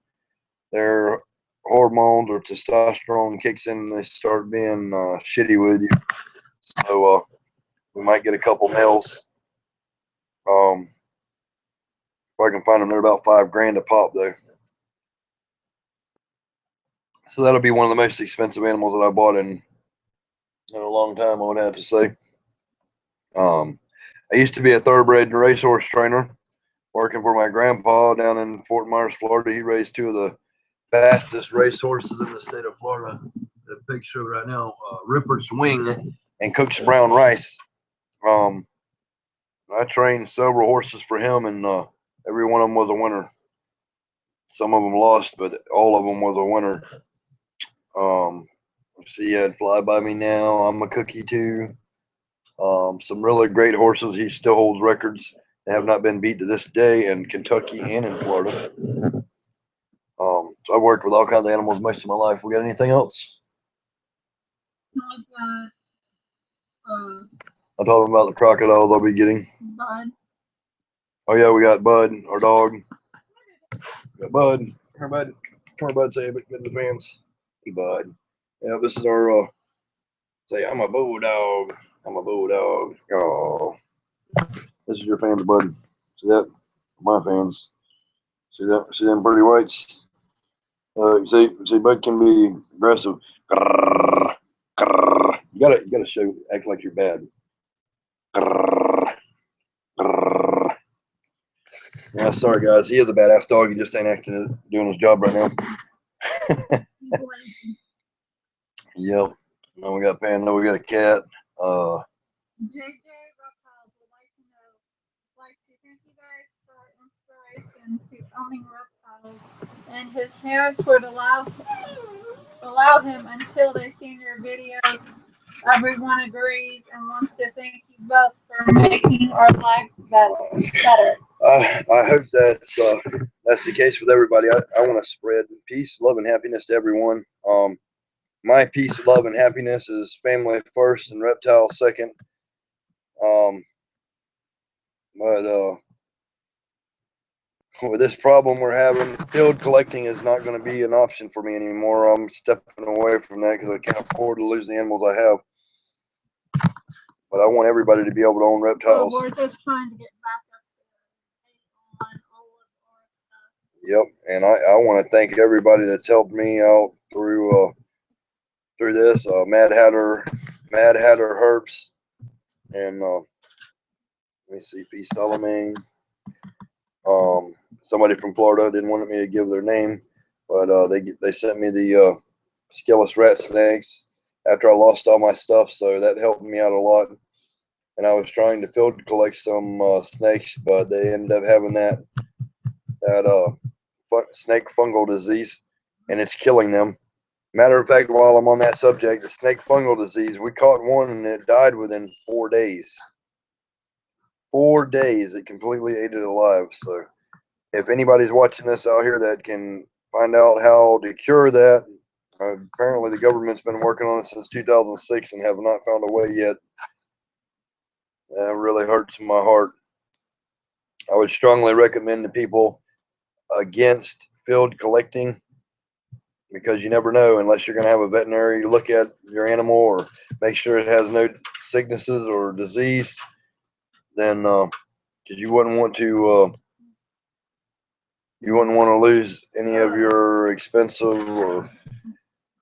their hormones or testosterone kicks in and they start being shitty with you. So we might get a couple males. If I can find them, they're about $5,000 a pop though. So that'll be one of the most expensive animals that I bought in a long time, I would have to say. I used to be a thoroughbred racehorse trainer, working for my grandpa down in Fort Myers, Florida. He raised two of the fastest racehorses in the state of Florida. The picture right now, Rippert's Wing and Cook's Brown Rice. I trained several horses for him, and every one of them was a winner. Some of them lost, but all of them was a winner. Let's see, I'd Fly By Me Now. I'm a Cookie too. Some really great horses. He still holds records that have not been beat to this day in Kentucky and in Florida. So I've worked with all kinds of animals most of my life. We got anything else? I told him about the crocodiles I'll be getting. Bud. Oh yeah, we got Bud, our dog. We got Bud. Come here, Bud. Come here, Bud. Say it to the fans. Hey, Bud. Yeah, this is our say. I'm a bulldog. I'm a bulldog. Oh, this is your fans, Bud. See that? My fans. See that? See them pretty whites? See, Bud can be aggressive. Grrr, grrr. You gotta show, act like you're bad. Grrr, grrr. Yeah, sorry guys. He is a badass dog. He just ain't acting doing his job right now. Yep. Now we got Panda. We got a cat. JJ Reptile would like to thank you guys for inspiration to owning reptiles, and his parents would allow him until they seen your videos. Everyone agrees and wants to thank you both for making our lives better. I hope that's the case with everybody. I want to spread peace, love, and happiness to everyone. My peace, love, and happiness is family first and reptile second. Um, but with this problem we're having, field collecting is not going to be an option for me anymore. I'm stepping away from that because I can't afford to lose the animals I have. But I want everybody to be able to own reptiles. Well, we're just trying to get back up there on all of our stuff. Yep, and I want to thank everybody that's helped me out through this. Mad Hatter Herbs, and let me see, P. Salome. Somebody from Florida didn't want me to give their name, but they sent me the skilless rat snakes after I lost all my stuff, so that helped me out a lot. And I was trying to field collect some snakes, but they ended up having that snake fungal disease, and it's killing them. Matter of fact, while I'm on that subject, the snake fungal disease, we caught one and it died within 4 days. 4 days, it completely ate it alive. So if anybody's watching this out here that can find out how to cure that, apparently the government's been working on it since 2006 and have not found a way yet. That really hurts my heart. I would strongly recommend to people against field collecting, because you never know unless you're going to have a veterinary look at your animal or make sure it has no sicknesses or disease. Then, because you wouldn't want to lose any of your expensive, or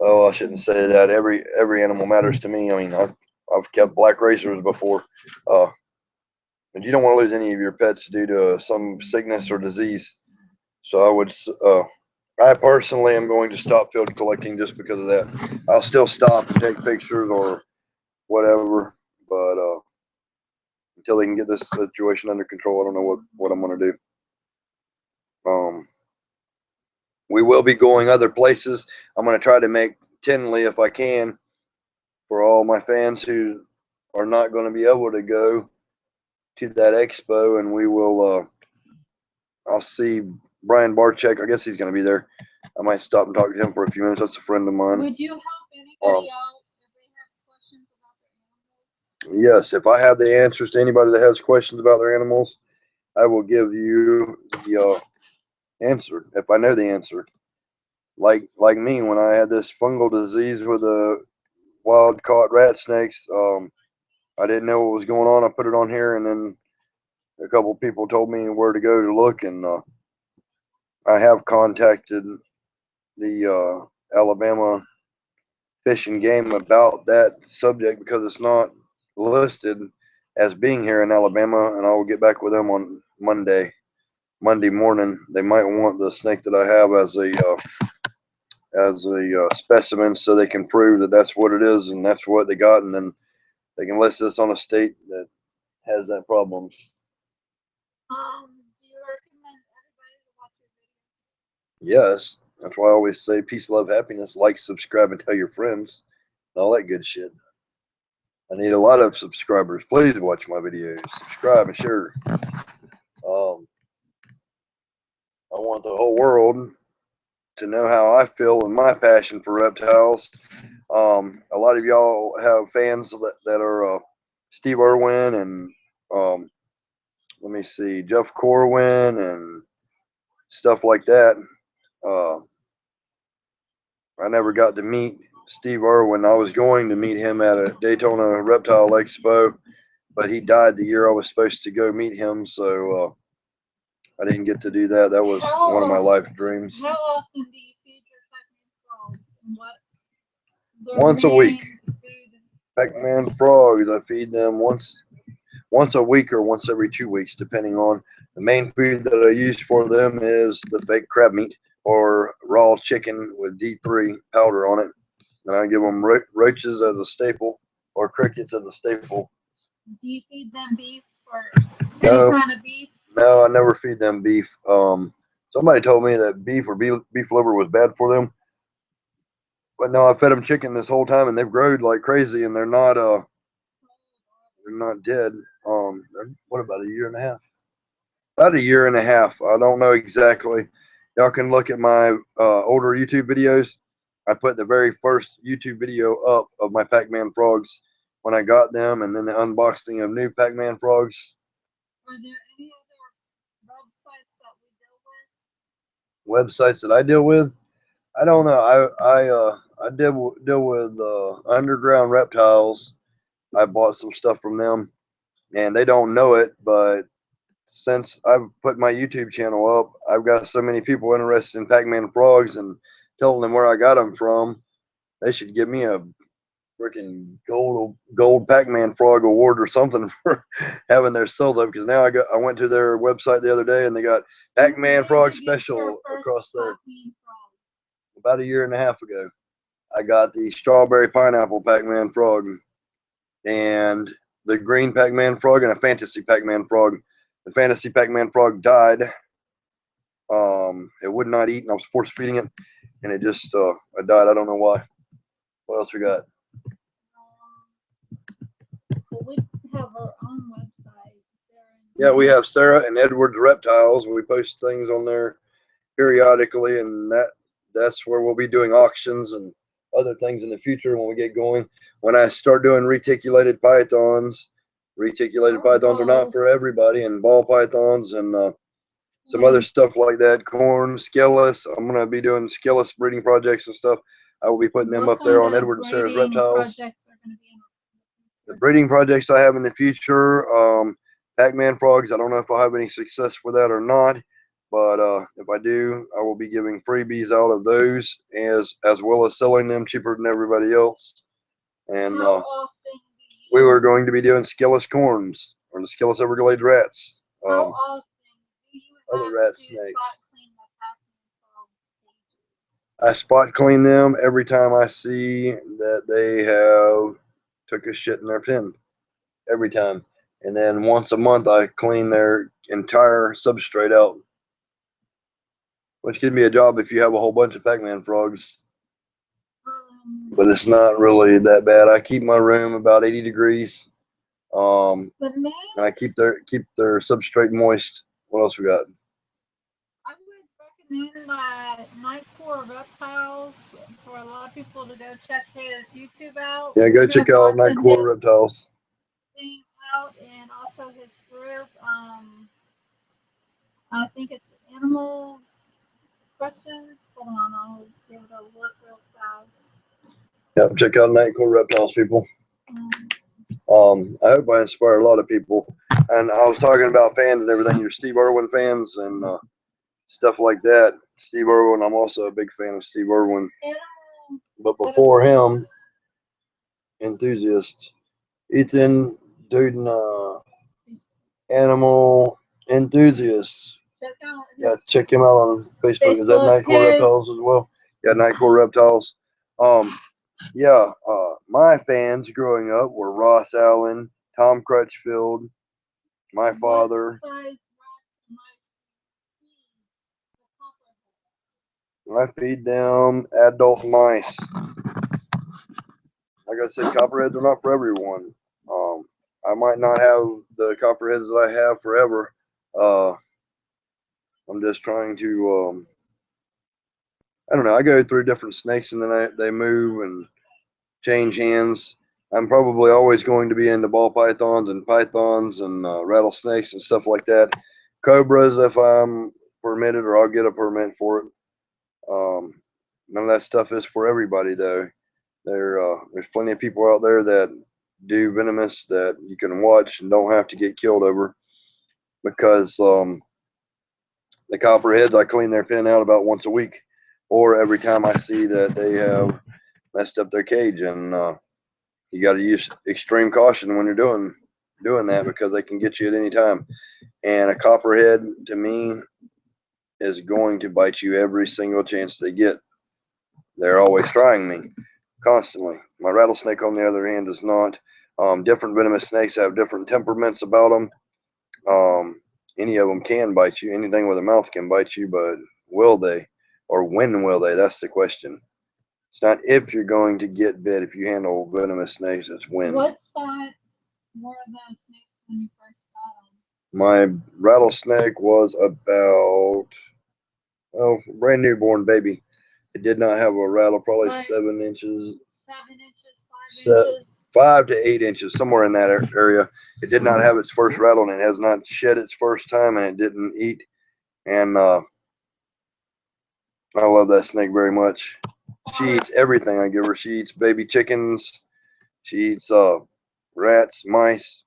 I shouldn't say that. Every animal matters to me. I mean, I've kept black racers before, but you don't want to lose any of your pets due to some sickness or disease. So I personally am going to stop field collecting just because of that. I'll still stop and take pictures or whatever, but until they can get this situation under control, I don't know what I'm going to do. We will be going other places. I'm going to try to make Tinley, if I can, for all my fans who are not going to be able to go to that expo, and we will. I'll see Brian Barczyk. I guess he's going to be there. I might stop and talk to him for a few minutes. That's a friend of mine. Would you help anybody out if they have questions about their animals? Yes, if I have the answers to anybody that has questions about their animals, I will give you the answer if I know the answer. Like me, when I had this fungal disease with the wild caught rat snakes, I didn't know what was going on. I put it on here, and then a couple people told me where to go to look, and I have contacted the Alabama Fish and Game about that subject because it's not listed as being here in Alabama, and I will get back with them on Monday morning. They might want the snake that I have as a specimen, so they can prove that that's what it is and that's what they got, and then they can list this on a state that has that problem. Do you recommend everybody to watch your videos? Yes, that's why I always say peace, love, happiness. Like, subscribe, and tell your friends. All that good shit. I need a lot of subscribers. Please watch my videos. Subscribe and share. I want the whole world to know how I feel and my passion for reptiles. A lot of y'all have fans that are Steve Irwin and let me see, Jeff Corwin and stuff like that. I never got to meet Steve Irwin. I was going to meet him at a Daytona Reptile Expo, but he died the year I was supposed to go meet him, so I didn't get to do that. That was one of my life dreams. How often do you feed your Pac-Man frogs? And what Once a week. Food? Pac-Man frogs, I feed them once a week or once every 2 weeks, depending on the main food that I use for them is the fake crab meat or raw chicken with D3 powder on it. And I give them roaches as a staple or crickets as a staple. Do you feed them beef or No. any kind of beef? No, I never feed them beef. Somebody told me that beef or beef liver was bad for them. But no, I fed them chicken this whole time and they've grown like crazy and they're not dead. What, about a year and a half? About a year and a half. I don't know exactly. Y'all can look at my older YouTube videos. I put the very first YouTube video up of my Pac-Man frogs when I got them, and then the unboxing of new Pac-Man frogs. Are there any other websites that we deal with? Websites that I deal with? I don't know. I deal with Underground Reptiles. I bought some stuff from them, and they don't know it, but since I've put my YouTube channel up, I've got so many people interested in Pac-Man frogs and telling them where I got them from. They should give me a freaking gold Pac-Man frog award or something for having their sold up. Because now I went to their website the other day and they got Pac-Man frog special across there. About a year and a half ago, I got the strawberry pineapple Pac-Man frog and the green Pac-Man frog and a fantasy Pac-Man frog. The fantasy Pac-Man frog died. It would not eat, and I was force feeding it, and it just it died. I don't know why. What else we got? Well, we have our own website. Yeah, we have Sarah and Edward's Reptiles. We post things on there periodically, and that's where we'll be doing auctions and other things in the future when we get going. When I start doing reticulated pythons are not for everybody, and ball pythons and some other stuff like that, corn, skillis. I'm going to be doing skillis breeding projects and stuff. I will be putting them up there on Edward and Sarah's Reptiles. The breeding projects I have in the future, Pac-Man frogs, I don't know if I'll have any success with that or not, but if I do, I will be giving freebies out of those as well as selling them cheaper than everybody else. And we were going to be doing skillis corns or the skillis Everglades rats. Other rat snakes. I spot clean them every time I see that they have took a shit in their pen. Every time. And then once a month I clean their entire substrate out. Which can be a job if you have a whole bunch of Pac-Man frogs. But it's not really that bad. I keep my room about 80 degrees. And I keep their substrate moist. What else we got? I would recommend Nightcore Reptiles for a lot of people to go check his YouTube out. Yeah, go check out Nightcore Reptiles. Out, and also his group. I think it's Animal Questions. Hold on, I'll give it a look real fast. Yep, check out Nightcore Reptiles, people. I hope I inspire a lot of people. And I was talking about fans and everything. You're Steve Irwin fans and stuff like that. Steve Irwin, I'm also a big fan of Steve Irwin. But before him, enthusiast, Ethan Duden, Animal Enthusiast. Yeah, check him out on Facebook. Is that Nightcore Reptiles as well? Yeah, Nightcore Reptiles. My fans growing up were Ross Allen, Tom Crutchfield, my father. I feed them adult mice. Like I said, copperheads are not for everyone. I might not have the copperheads that I have forever. I'm just trying to, I don't know. I go through different snakes and then they move and change hands. I'm probably always going to be into ball pythons and rattlesnakes and stuff like that. Cobras, if I'm permitted, or I'll get a permit for it. None of that stuff is for everybody, though. There's plenty of people out there that do venomous that you can watch and don't have to get killed over, because the copperheads, I clean their pen out about once a week, or every time I see that they have messed up their cage, and you got to use extreme caution when you're doing that, because they can get you at any time. And a copperhead, to me, is going to bite you every single chance they get. They're always trying me, constantly. My rattlesnake, on the other hand, is not. Different venomous snakes have different temperaments about them. Any of them can bite you. Anything with a mouth can bite you, but will they? Or when will they? That's the question. It's not if you're going to get bit if you handle venomous snakes, it's when. What size were the snakes when you first got them? My rattlesnake was about, brand newborn baby. It did not have a rattle, probably Like 7 inches. 7 inches, 5 inches? 5 to 8 inches, somewhere in that area. It did not have its first rattle, and it has not shed its first time, and it didn't eat. And I love that snake very much. She eats everything I give her. She eats baby chickens. She eats rats, mice.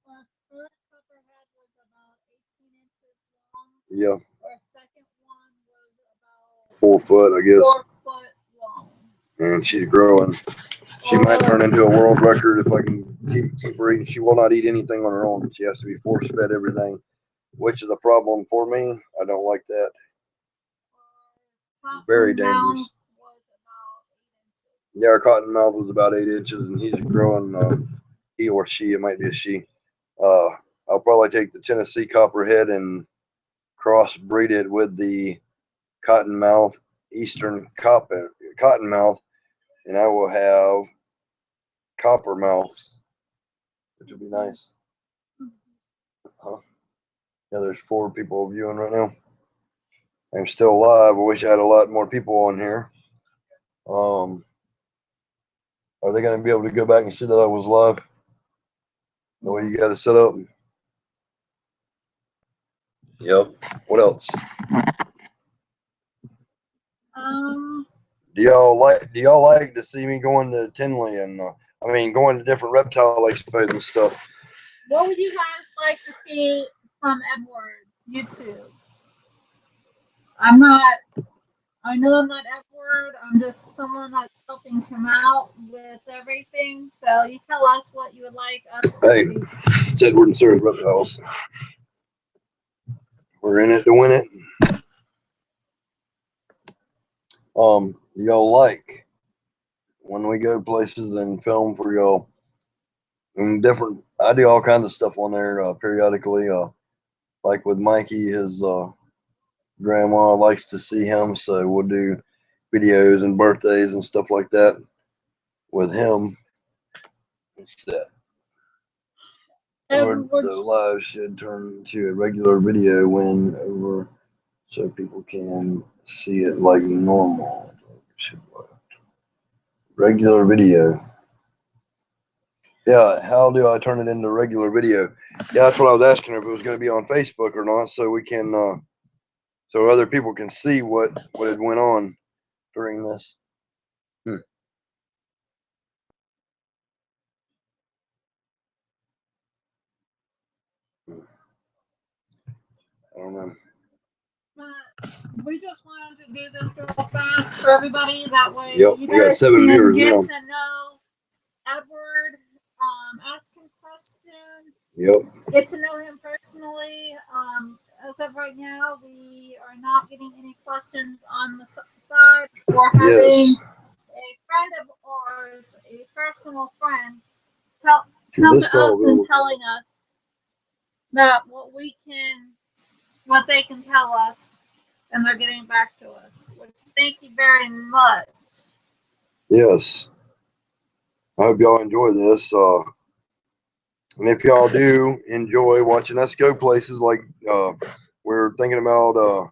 Our first copperhead was about 18 inches long. Yeah. Our second one was about 4 foot, I guess. 4 foot long. And she's growing. She might turn into a world record if I can keep her eating. She will not eat anything on her own. She has to be force fed everything, which is a problem for me. I don't like that. Very dangerous. Yeah, our cottonmouth was about 8 inches, and he's growing. He or she, it might be a she. I'll probably take the Tennessee copperhead and crossbreed it with the cottonmouth, eastern cottonmouth, and I will have coppermouth, which will be nice. Yeah, there's 4 people viewing right now. I'm still live. I wish I had a lot more people on here. Are they going to be able to go back and see that I was live? The way you got it set up? Yep. What else? Do y'all like to see me going to Tinley and going to different reptile expos and stuff? What would you guys like to see from Edward's YouTube? I know I'm not Edward. I'm just someone that's helping him out with everything. So you tell us what you would like us to see. It's Edward and Sarah's Reptiles. We're in it to win it. Y'all like when we go places and film for y'all, and different. I do all kinds of stuff on there periodically. Like with Mikey, his grandma likes to see him, so we'll do videos and birthdays and stuff like that with him. What's that? Or the live should turn into a regular video when over, so people can see it like normal. Regular video. Yeah, how do I turn it into regular video? Yeah, that's what I was asking her, if it was going to be on Facebook or not, so we can, so other people can see what had went on during this. I don't know. We just wanted to do this real fast for everybody. That way, yep, you we got guys 7 viewers get now. to know Edward, ask him questions. Yep. Get to know him personally. As of right now, we are not getting any questions on the side. We're having a friend of ours, a personal friend, come to us and telling us that what they can tell us, and they're getting back to us. Which, thank you very much. Yes. I hope y'all enjoy this. And if y'all do enjoy watching us go places, like we're thinking about,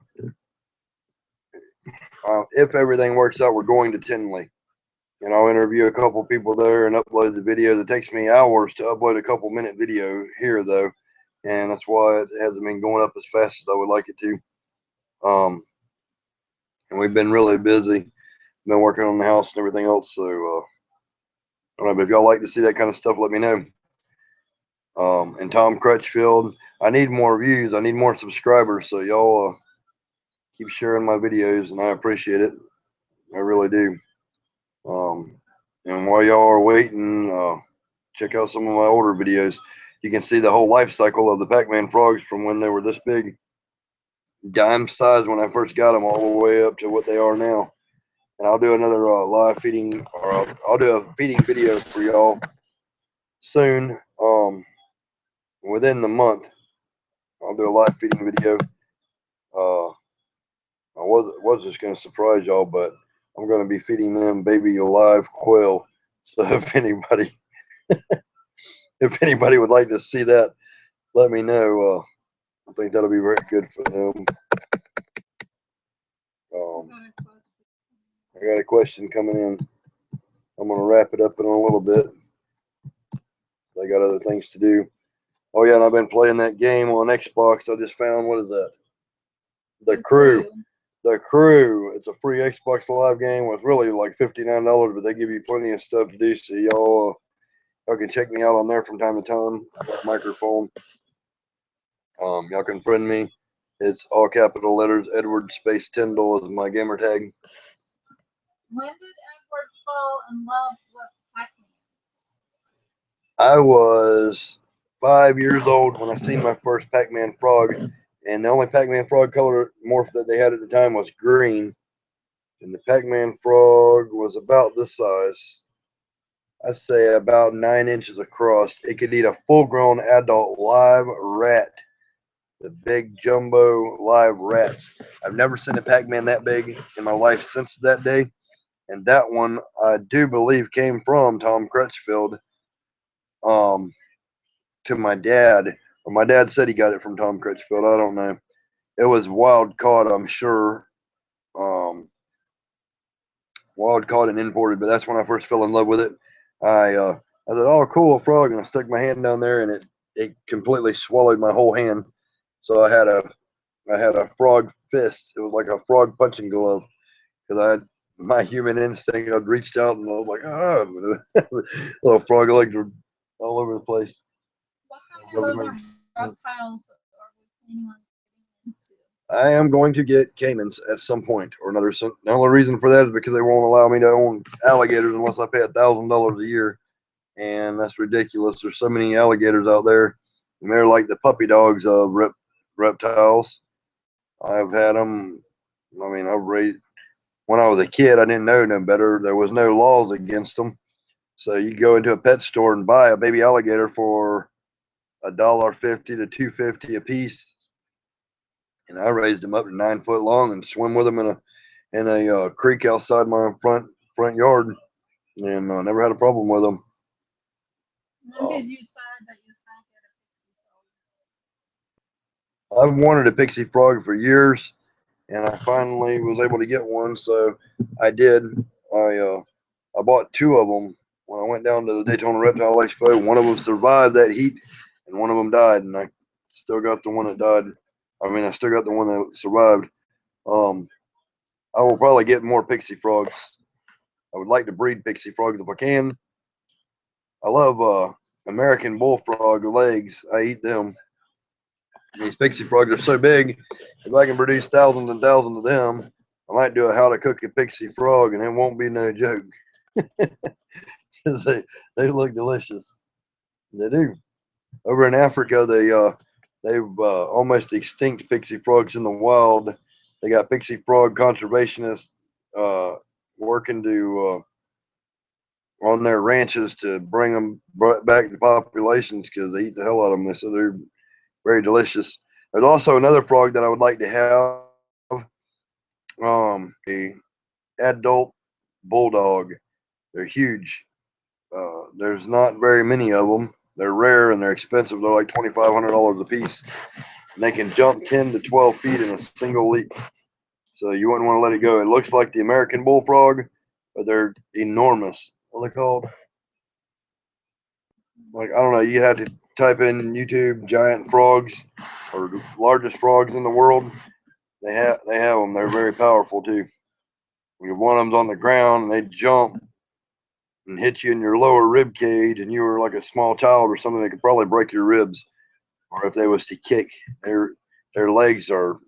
if everything works out, we're going to Tinley. And I'll interview a couple people there and upload the videos. It takes me hours to upload a couple minute video here, though. And that's why it hasn't been going up as fast as I would like it to. And we've been really busy. Been working on the house and everything else. So, I don't know, but if y'all like to see that kind of stuff, let me know. And Tom Crutchfield, I need more views. I need more subscribers. So y'all keep sharing my videos, and I appreciate it. I really do. And while y'all are waiting, check out some of my older videos. You can see the whole life cycle of the Pac-Man frogs from when they were this big, dime size when I first got them, all the way up to what they are now. And I'll do another live feeding, or I'll do a feeding video for y'all soon. Within the month, I'll do a live feeding video. I was just gonna surprise y'all, but I'm gonna be feeding them baby live quail. So if anybody would like to see that, let me know. I think that'll be very good for them. I got a question coming in. I'm gonna wrap it up in a little bit. They got other things to do. Oh yeah, and I've been playing that game on Xbox. I just found, what is that? The Crew. The Crew. It's a free Xbox Live game. It's really like $59, but they give you plenty of stuff to do. So y'all can check me out on there from time to time. I got a microphone. Y'all can friend me. It's all capital letters. Edward space Tyndall is my gamer tag. When did Edward fall in love with Pac-Man? I was 5 years old when I seen my first Pac-Man frog, and the only Pac-Man frog color morph that they had at the time was green. And the Pac-Man frog was about this size. I'd say about 9 inches across. It could eat a full-grown adult live rat. The big jumbo live rats. I've never seen a Pac-Man that big in my life since that day. And that one, I do believe, came from Tom Crutchfield to my dad. Or my dad said he got it from Tom Crutchfield. I don't know. It was wild caught, I'm sure. Wild caught and imported, but that's when I first fell in love with it. I said, "Oh, cool, a frog," and I stuck my hand down there, and it completely swallowed my whole hand. So I had a frog fist. It was like a frog punching glove, because I had my human instinct. I'd reached out and I was like, little frog legs were all over the place. What kind of other reptiles are we planning on getting into? I am going to get caimans at some point or another. So the only reason for that is because they won't allow me to own alligators unless I pay $1,000 a year, and that's ridiculous. There's so many alligators out there, and they're like the puppy dogs of reptiles. I've had them. I mean, I've raised. When I was a kid, I didn't know no better. There was no laws against them, so you go into a pet store and buy a baby alligator for $1.50 to $2.50 a piece. And I raised them up to 9 foot long and swim with them in a creek outside my front yard, and never had a problem with them. When did you decide that you was going to get a pixie frog? I've wanted a pixie frog for years, and I finally was able to get one. So I did. I bought 2 of them when I went down to the Daytona Reptile Expo. One of them survived that heat, and one of them died, and I still got the one that died. I mean, I still got the one that survived. I will probably get more pixie frogs. I would like to breed pixie frogs if I can. I love American bullfrog legs. I eat them. These pixie frogs are so big. If I can produce thousands and thousands of them, I might do a how to cook a pixie frog, and it won't be no joke. Because they look delicious. They do. Over in Africa, they've almost extinct pixie frogs in the wild. They got pixie frog conservationists working to on their ranches to bring them back to populations, because they eat the hell out of them. So they're very delicious. There's also another frog that I would like to have, a adult bulldog. They're huge. There's not very many of them. They're rare and they're expensive. They're like $2,500 a piece. And they can jump 10 to 12 feet in a single leap. So you wouldn't want to let it go. It looks like the American bullfrog, but they're enormous. What are they called? Like, I don't know. You have to type in YouTube giant frogs or largest frogs in the world. They have them. They're very powerful too. If one of them's on the ground and they jump and hit you in your lower rib cage, and you were like a small child or something, they could probably break your ribs. Or if they was to kick, their legs are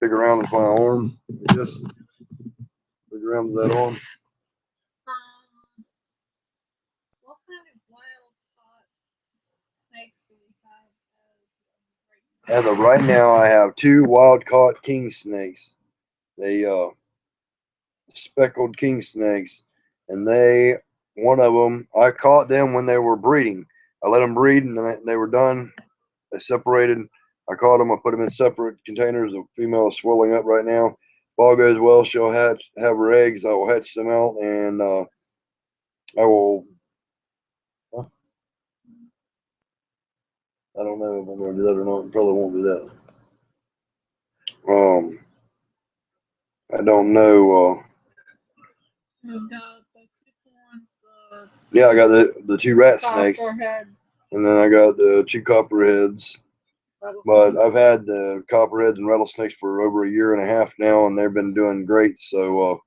big around as my arm. Just big around as that arm. What kind of wild caught snakes do we have As of right now, I have 2 wild caught king snakes. They speckled king snakes, and one of them, I caught them when they were breeding. I let them breed, and then they were done. They separated. I caught them. I put them in separate containers. The female is swelling up right now. If all goes well, she'll have her eggs. I will hatch them out, and I will. I don't know if I'm going to do that or not. Probably won't do that. I don't know. Yeah, I got the 2 rat snakes, and then I got the 2 copperheads. But I've had the copperheads and rattlesnakes for over a year and a half now, and they've been doing great. So,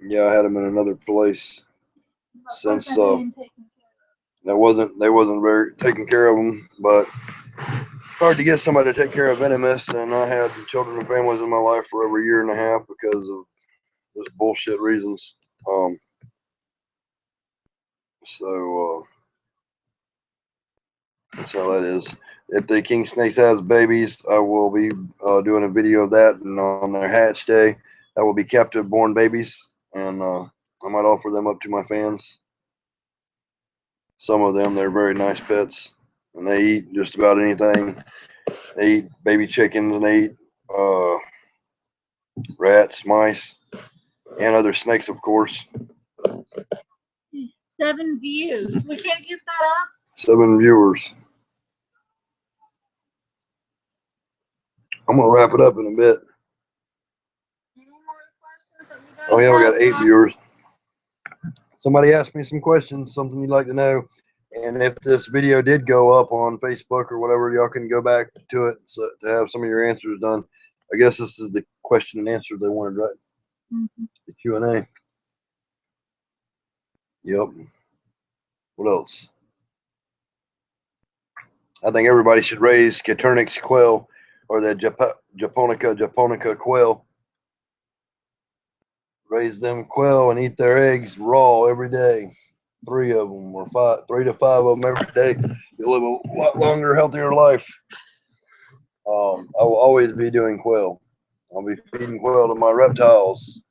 yeah, I had them in another place since they wasn't very taking care of them. But hard to get somebody to take care of venomous, and I had children and families in my life for over a year and a half because of just bullshit reasons. So that's how that is. If the king snakes has babies, I will be doing a video of that, and on their hatch day, that will be captive born babies, and I might offer them up to my fans. Some of them, they're very nice pets, and they eat just about anything. They eat baby chickens, and they eat rats, mice, and other snakes, of course. 7 views. We can't get that up. 7 viewers. I'm gonna wrap it up in a bit. Any more questions that you guys Oh yeah, we got 8 have? viewers. Somebody asked me some questions, something you'd like to know, and if this video did go up on Facebook or whatever, y'all can go back to it to have some of your answers done. I guess this is the question and answer they wanted, right? Mm-hmm. The Q&A. Yep. What else? I think everybody should raise Caturnix quail or the japonica quail. Raise them quail and eat their eggs raw every day. 3 of them or 3 to 5 of them every day. You'll live a lot longer, healthier life. I will always be doing quail. I'll be feeding quail to my reptiles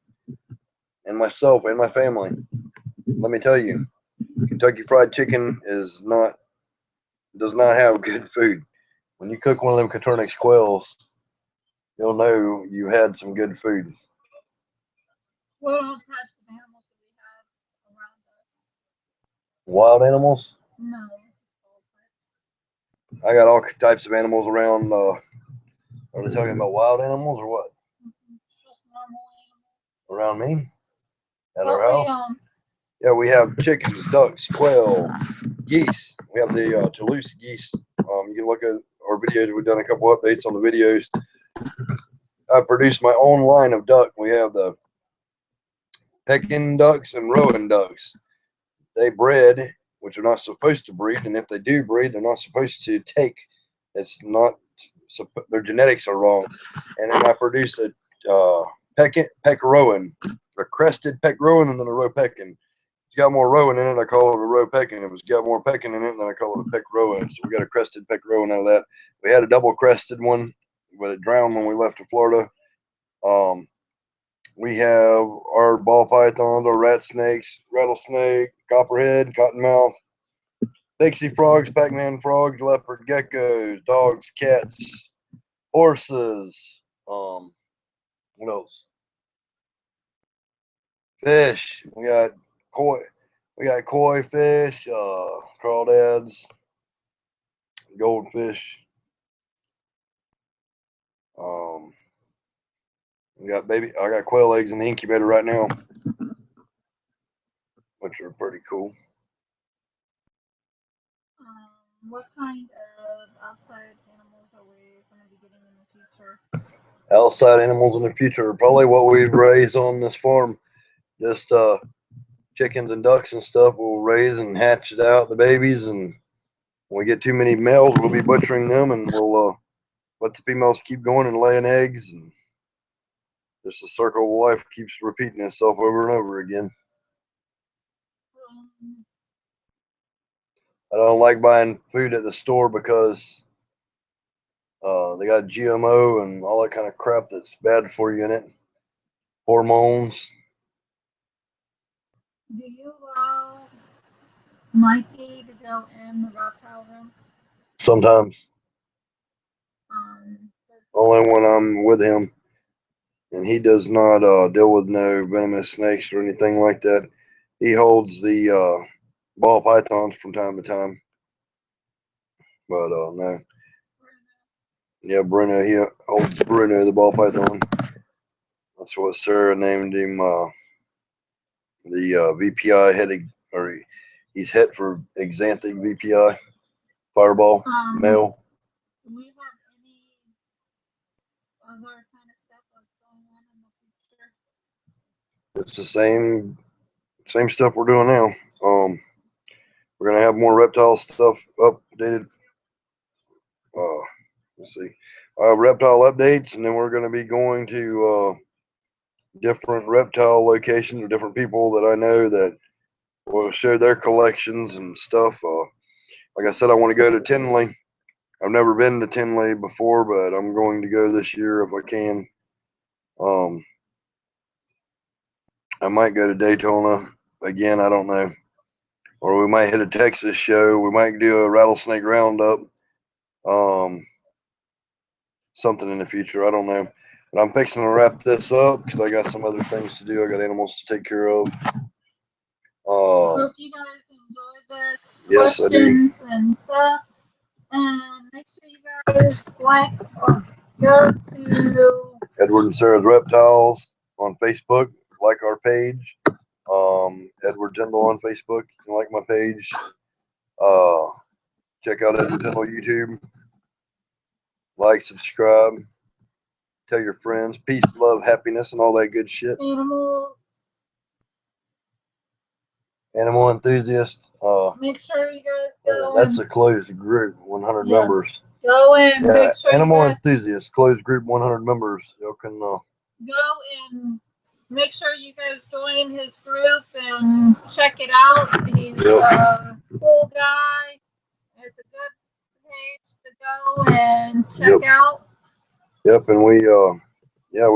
and myself and my family. Let me tell you, Kentucky Fried Chicken does not have good food. When you cook one of them Caturnix quails, you'll know you had some good food. What all types of animals do we have around us? Wild animals? No. I got all types of animals around. Are they talking about wild animals or what? Just normal animals. Around me? At Well, our house? Yeah, we have chickens, ducks, quail, geese. We have the Toulouse geese. You can look at our videos. We've done a couple updates on the videos. I produced my own line of duck. We have the Pekin ducks and Rowan ducks. They bred, which are not supposed to breed, and if they do breed, they're not supposed to take. It's not. Their genetics are wrong. And then I produced a Peck Rowan, a crested Peck Rowan, and then a Row Pekin. It's got more Rowan in it, I call it a Row Pekin. If it's got more Pekin in it, then I call it a Peck Rowan. So we got a crested Peck Rowan out of that. We had a double crested one, but it drowned when we left to Florida. We have our ball pythons, our rat snakes, rattlesnake, copperhead, cottonmouth, pixie frogs, Pac-man frogs, leopard geckos, dogs, cats, horses. What else? Fish. We got koi. We got koi fish, crawdads, goldfish. We got I got quail eggs in the incubator right now, which are pretty cool. What kind of outside animals are we going to be getting in the future? Outside animals in the future are probably what we raise on this farm. Just chickens and ducks and stuff. We'll raise and hatch it out, the babies, and when we get too many males, we'll be butchering them, and we'll let the females keep going and laying eggs, and just the circle of life keeps repeating itself over and over again. I don't like buying food at the store because they got GMO and all that kind of crap that's bad for you in it. Hormones. Do you allow Mikey to go in the reptile room? Sometimes. Only when I'm with him. And he does not deal with no venomous snakes or anything like that. He holds the ball pythons from time to time. But no. Yeah, Bruno. He holds Bruno, the ball python. That's what Sarah named him. The VPI headed, or he's het for Xanthic VPI, fireball, male. Do we have any other kind of stuff that's going on in the future? It's the same stuff we're doing now. We're gonna have more reptile stuff updated. Let's see, reptile updates, and then we're gonna be going to different reptile locations or different people that I know that will show their collections and stuff. Like I said, I want to go to Tinley. I've never been to Tinley before, but I'm going to go this year if I can. I might go to Daytona again. I don't know. Or we might hit a Texas show. We might do a rattlesnake roundup. Something in the future. I don't know. But I'm fixing to wrap this up because I got some other things to do. I got animals to take care of. Hope you guys enjoyed the questions and stuff. And make sure you guys like or go to Edward and Sarah's Reptiles on Facebook. Like our page. Edward Jindal on Facebook. You can like my page. Check out Edward Jindal YouTube. Like, subscribe. Tell your friends. Peace, love, happiness, and all that good shit. Animal enthusiast. Make sure you guys go. That's a closed group, 100 members. Go in. Yeah, make sure animal enthusiast, closed group, 100 members. Y'all can go and make sure you guys join his group and check it out. He's a cool guy. It's a good page to go and check out. Yep, and we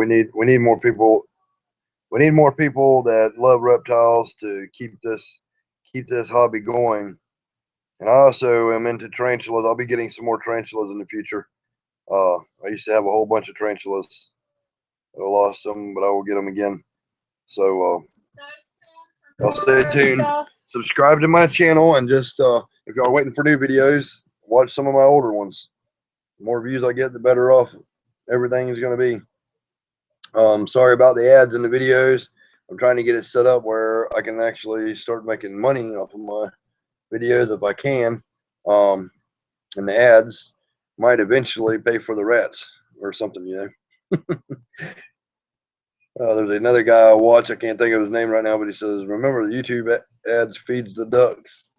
need more people. We need more people that love reptiles to keep this hobby going. And I also am into tarantulas. I'll be getting some more tarantulas in the future. I used to have a whole bunch of tarantulas. I lost them, but I will get them again. So I'll stay tuned. Subscribe to my channel, and just if y'all are waiting for new videos, watch some of my older ones. The more views I get, the better off everything is going to be. Sorry about the ads in the videos. I'm trying to get it set up where I can actually start making money off of my videos if I can. And the ads might eventually pay for the rats or something, you know. There's another guy I watch. I can't think of his name right now, but he says, "Remember, the YouTube ads feeds the ducks."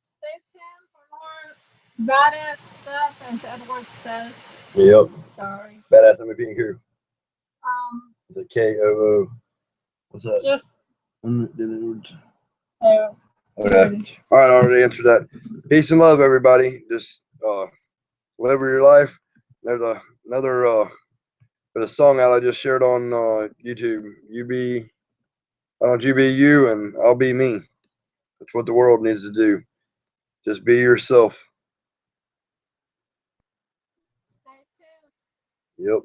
Stay tuned for more badass stuff, as Edward says. Yep. Sorry. Badass MVP here. The KOO. What's that? Just. Oh. Okay. All right. I already answered that. Peace and love, everybody. Just live your life. There's another a song out I just shared on YouTube. Why don't you be you and I'll be me? That's what the world needs to do. Just be yourself. Stay tuned. Yep.